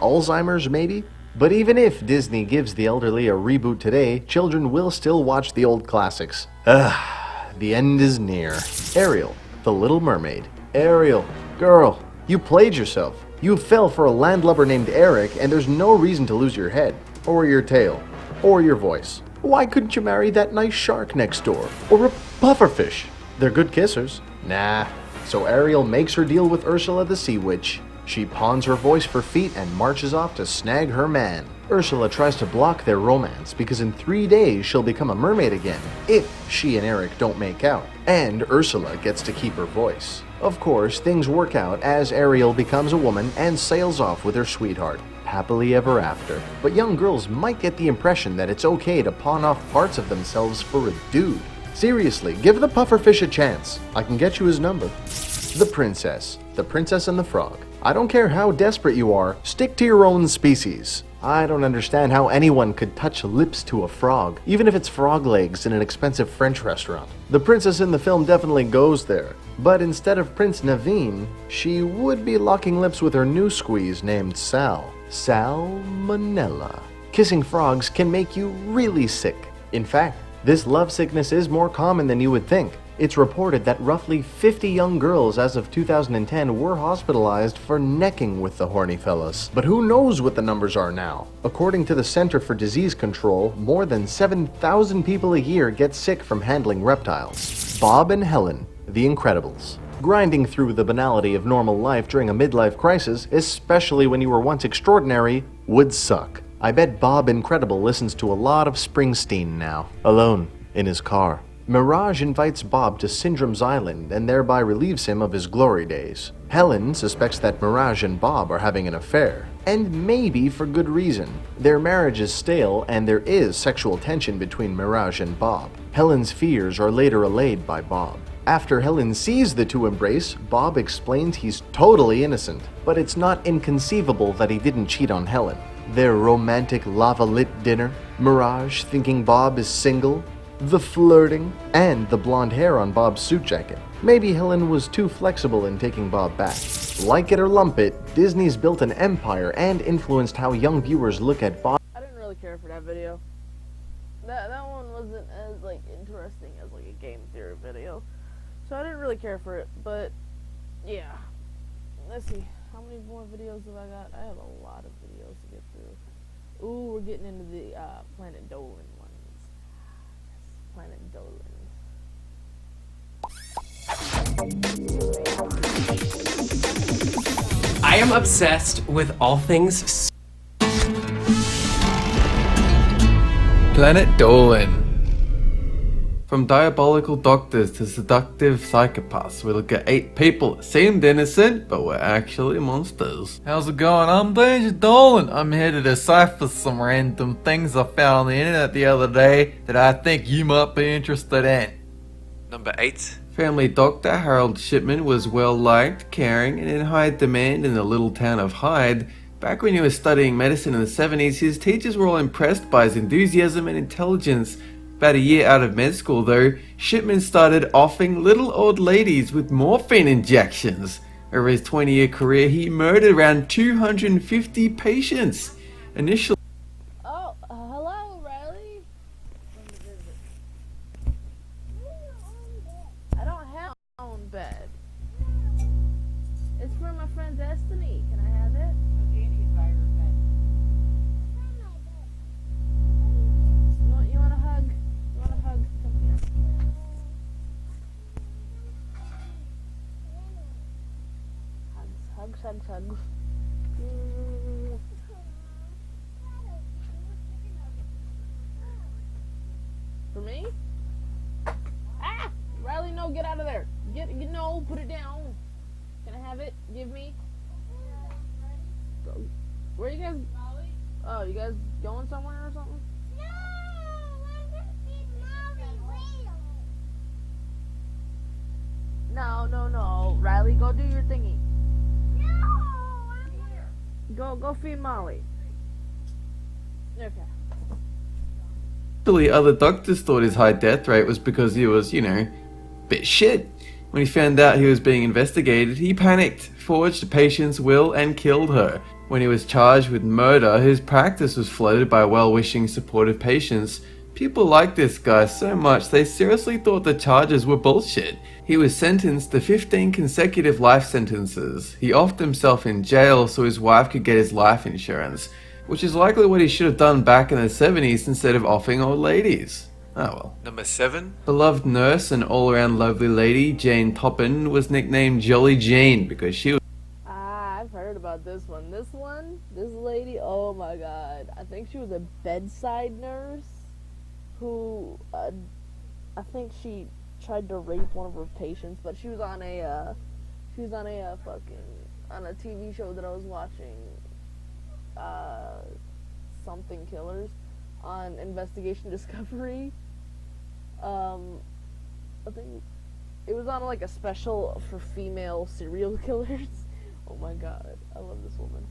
Alzheimer's maybe? But even if Disney gives the elderly a reboot today, children will still watch the old classics. The end is near. Ariel, the Little Mermaid. Ariel, girl, you played yourself. You fell for a landlubber named Eric, and there's no reason to lose your head, or your tail, or your voice. Why couldn't you marry that nice shark next door? Or a pufferfish? They're good kissers. Nah. So Ariel makes her deal with Ursula the Sea Witch. She pawns her voice for feet and marches off to snag her man. Ursula tries to block their romance because in 3 days she'll become a mermaid again, if she and Eric don't make out. And Ursula gets to keep her voice. Of course, things work out as Ariel becomes a woman and sails off with her sweetheart, happily ever after. But young girls might get the impression that it's okay to pawn off parts of themselves for a dude. Seriously, give the pufferfish a chance. I can get you his number. The Princess and the Frog. I don't care how desperate you are, stick to your own species. I don't understand how anyone could touch lips to a frog, even if it's frog legs in an expensive French restaurant. The princess in the film definitely goes there, but instead of Prince Naveen, she would be locking lips with her new squeeze named Sal. Salmonella. Kissing frogs can make you really sick. In fact, this love sickness is more common than you would think. It's reported that roughly 50 young girls as of 2010 were hospitalized for necking with the horny fellas. But who knows what the numbers are now? According to the Center for Disease Control, more than 7,000 people a year get sick from handling reptiles. Bob and Helen, The Incredibles. Grinding through the banality of normal life during a midlife crisis, especially when you were once extraordinary, would suck. I bet Bob Incredible listens to a lot of Springsteen now, alone in his car. Mirage invites Bob to Syndrome's Island and thereby relieves him of his glory days. Helen suspects that Mirage and Bob are having an affair, and maybe for good reason. Their marriage is stale and there is sexual tension between Mirage and Bob. Helen's fears are later allayed by Bob. After Helen sees the two embrace, Bob explains he's totally innocent, but it's not inconceivable that he didn't cheat on Helen. Their romantic lava-lit dinner, Mirage thinking Bob is single, the flirting, and the blonde hair on Bob's suit jacket. Maybe Helen was too flexible in taking Bob back. Like it or lump it, Disney's built an empire and influenced how young viewers look at Bob. I didn't really care for that video. That one wasn't as like interesting as like a game theory video, so I didn't really care for it. But yeah, let's see how many more videos have I got. I have a lot of videos to get through. Ooh, we're getting into the Planet Dolan ones. Planet Dolan. I am obsessed with all things Planet Dolan. From diabolical doctors to seductive psychopaths, we look at 8 people that seemed innocent, but were actually monsters. How's it going? I'm Danger Dolan. I'm here to decipher some random things I found on the internet the other day that I think you might be interested in. Number 8. Family doctor Harold Shipman was well-liked, caring, and in high demand in the little town of Hyde. Back when he was studying medicine in the 70s, his teachers were all impressed by his enthusiasm and intelligence. About a year out of med school though, Shipman started offing little old ladies with morphine injections. Over his 20-year career, he murdered around 250 patients. Initially, Hello, Riley. I don't have my own bed. It's for my friend Destiny. Can I have it? You want a hug? You want a hug? Come here. Hugs. For me? Ah! Riley, no, get out of there. No, put it down. Can I have it? Give me. Go. Where are you guys? Oh, you guys going somewhere or something? No. Riley, go do your thingy. Go feed Molly. Okay. other doctors thought his high death rate was because he was, bit shit. When he found out he was being investigated, he panicked, forged a patient's will, and killed her. When he was charged with murder, his practice was flooded by well-wishing, supportive patients. People liked this guy so much they seriously thought the charges were bullshit. He was sentenced to 15 consecutive life sentences. He offed himself in jail so his wife could get his life insurance, which is likely what he should have done back in the 70s instead of offing old ladies. Oh well. Number 7. Beloved nurse and all-around lovely lady, Jane Toppin, was nicknamed Jolly Jane because she was... I've heard about this one. This lady, oh my god. I think she was a bedside nurse who, I think she tried to rape one of her patients, but she was on a TV show that I was watching, Something Killers, on Investigation Discovery. I think it was on like a special for female serial killers. Oh my god, I love this woman.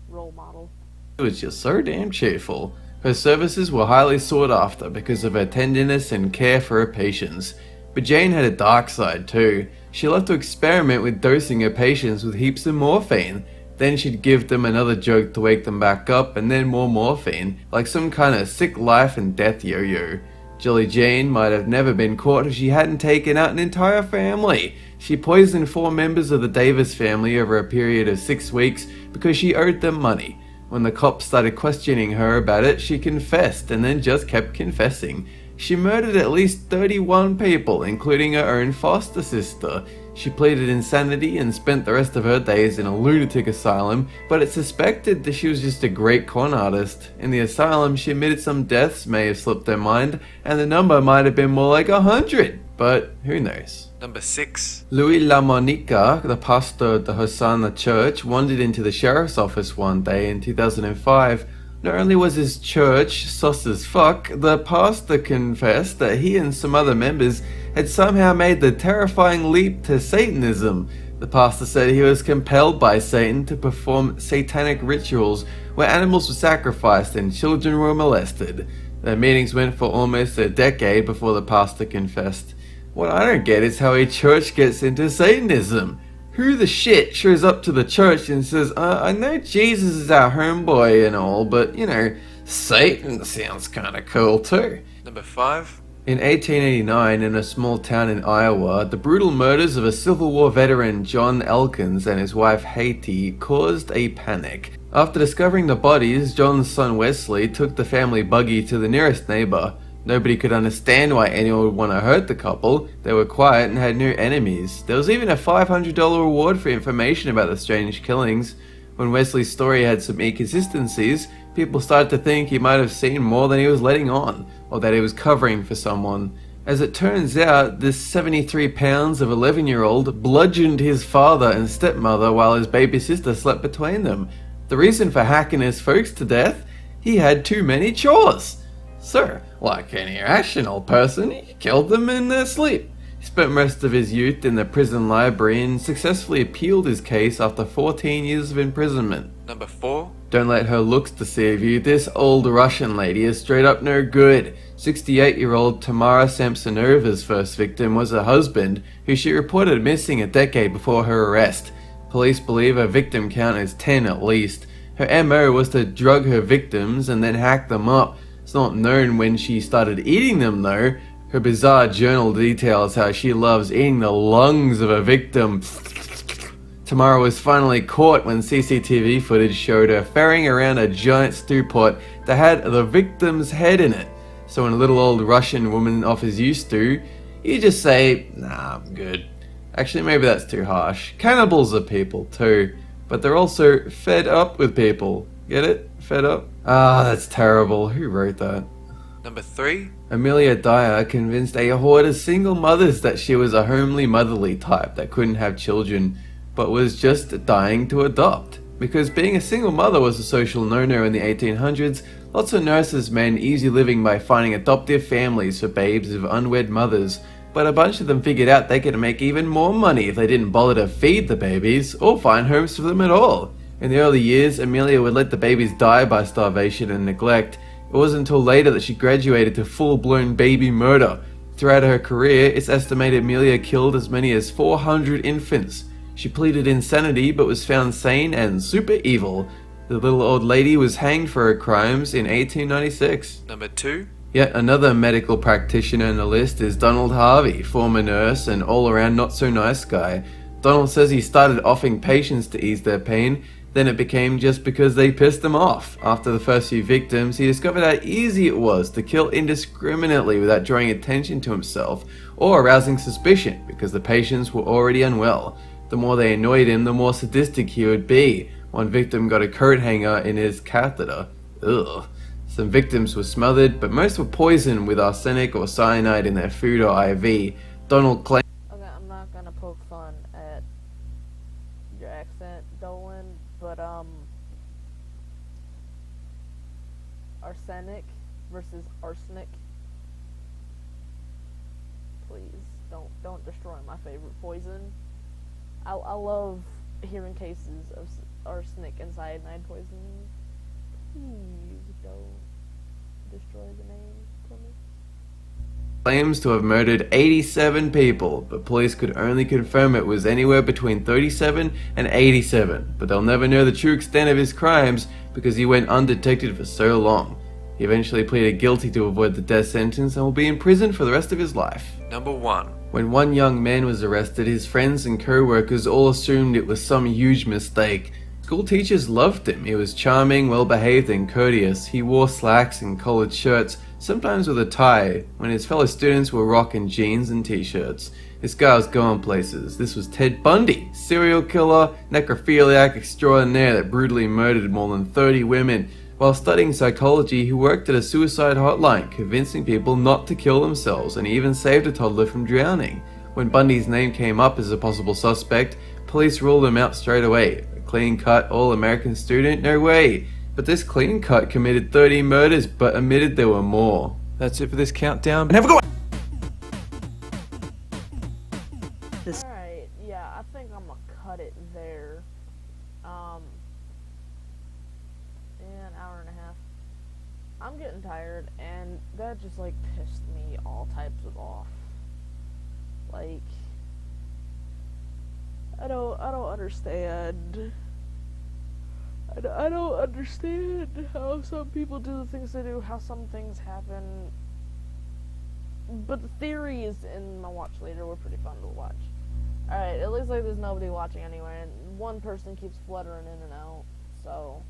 Role model. She was just so damn cheerful. Her services were highly sought after because of her tenderness and care for her patients. But Jane had a dark side too. She loved to experiment with dosing her patients with heaps of morphine. Then she'd give them another joke to wake them back up, and then more morphine, like some kind of sick life and death yo-yo. Jolly Jane might have never been caught if she hadn't taken out an entire family. She poisoned 4 members of the Davis family over a period of 6 weeks because she owed them money. When the cops started questioning her about it, she confessed and then just kept confessing. She murdered at least 31 people, including her own foster sister. She pleaded insanity and spent the rest of her days in a lunatic asylum, but it's suspected that she was just a great con artist. In the asylum, she admitted some deaths may have slipped her mind, and the number might have been more like 100, but who knows. Number 6. Louis Lamonica, the pastor of the Hosanna Church, wandered into the sheriff's office one day in 2005. Not only was his church sus as fuck, the pastor confessed that he and some other members had somehow made the terrifying leap to Satanism. The pastor said he was compelled by Satan to perform satanic rituals where animals were sacrificed and children were molested. Their meetings went for almost a decade before the pastor confessed. What I don't get is how a church gets into Satanism. Who the shit shows up to the church and says, I know Jesus is our homeboy and all, but, you know, Satan sounds kinda cool too. Number 5. In 1889, in a small town in Iowa, the brutal murders of a Civil War veteran John Elkins and his wife Haiti caused a panic. After discovering the bodies, John's son Wesley took the family buggy to the nearest neighbor. Nobody could understand why anyone would want to hurt the couple. They were quiet and had no enemies. There was even a $500 reward for information about the strange killings. When Wesley's story had some inconsistencies, people started to think he might have seen more than he was letting on, or that he was covering for someone. As it turns out, this 73 pounds of 11-year-old bludgeoned his father and stepmother while his baby sister slept between them. The reason for hacking his folks to death? He had too many chores. So, like any rational person, he killed them in their sleep. He spent most of his youth in the prison library and successfully appealed his case after 14 years of imprisonment. Number 4. Don't let her looks deceive you. This old Russian lady is straight up no good. 68-year-old Tamara Samsonova's first victim was her husband, who she reported missing a decade before her arrest. Police believe her victim count is 10 at least. Her MO was to drug her victims and then hack them up. It's not known when she started eating them though. Her bizarre journal details how she loves eating the lungs of a victim. Tamara was finally caught when CCTV footage showed her ferrying around a giant stew pot that had the victim's head in it. So when a little old Russian woman offers you stew, you just say, nah, I'm good. Actually, maybe that's too harsh. Cannibals are people too, but they're also fed up with people. Get it? Fed up? Ah, that's terrible. Who wrote that? Number 3. Amelia Dyer convinced a horde of single mothers that she was a homely motherly type that couldn't have children, but was just dying to adopt. Because being a single mother was a social no-no in the 1800s, lots of nurses made easy living by finding adoptive families for babes of unwed mothers, but a bunch of them figured out they could make even more money if they didn't bother to feed the babies or find homes for them at all. In the early years, Amelia would let the babies die by starvation and neglect. It wasn't until later that she graduated to full-blown baby murder. Throughout her career, it's estimated Amelia killed as many as 400 infants. She pleaded insanity but was found sane and super evil. The little old lady was hanged for her crimes in 1896. Number 2. Yet another medical practitioner on the list is Donald Harvey, former nurse and all-around not-so-nice guy. Donald says he started offering patients to ease their pain, then it became just because they pissed him off. After the first few victims, he discovered how easy it was to kill indiscriminately without drawing attention to himself or arousing suspicion because the patients were already unwell. The more they annoyed him, the more sadistic he would be. One victim got a coat hanger in his catheter. Ugh. Some victims were smothered, but most were poisoned with arsenic or cyanide in their food or IV. Donald claimed... Okay, I'm not gonna poke fun at your accent, Dolan, but arsenic versus arsenic. Please don't destroy my favorite poison. I love hearing cases of arsenic and cyanide poisoning. Please don't destroy the name for me. Claims to have murdered 87 people, but police could only confirm it was anywhere between 37 and 87, but they'll never know the true extent of his crimes because he went undetected for so long. He eventually pleaded guilty to avoid the death sentence and will be in prison for the rest of his life. Number 1. When one young man was arrested, his friends and co-workers all assumed it was some huge mistake. School teachers loved him. He was charming, well-behaved and courteous. He wore slacks and collared shirts, sometimes with a tie, when his fellow students were rocking jeans and t-shirts. This guy was going places. This was Ted Bundy, serial killer, necrophiliac extraordinaire that brutally murdered more than 30 women. While studying psychology, he worked at a suicide hotline, convincing people not to kill themselves, and he even saved a toddler from drowning. When Bundy's name came up as a possible suspect, police ruled him out straight away. A clean-cut, all-American student? No way. But this clean-cut committed 30 murders, but admitted there were more. That's it for this countdown. And have a good one! Alright, yeah, I think I'm gonna cut it there. An hour and a half. I'm getting tired, and that just, like, pissed me all types of off. Like, I don't understand. I don't understand how some people do the things they do, how some things happen. But the theories in my watch later were pretty fun to watch. Alright, it looks like there's nobody watching anyway, and one person keeps fluttering in and out, so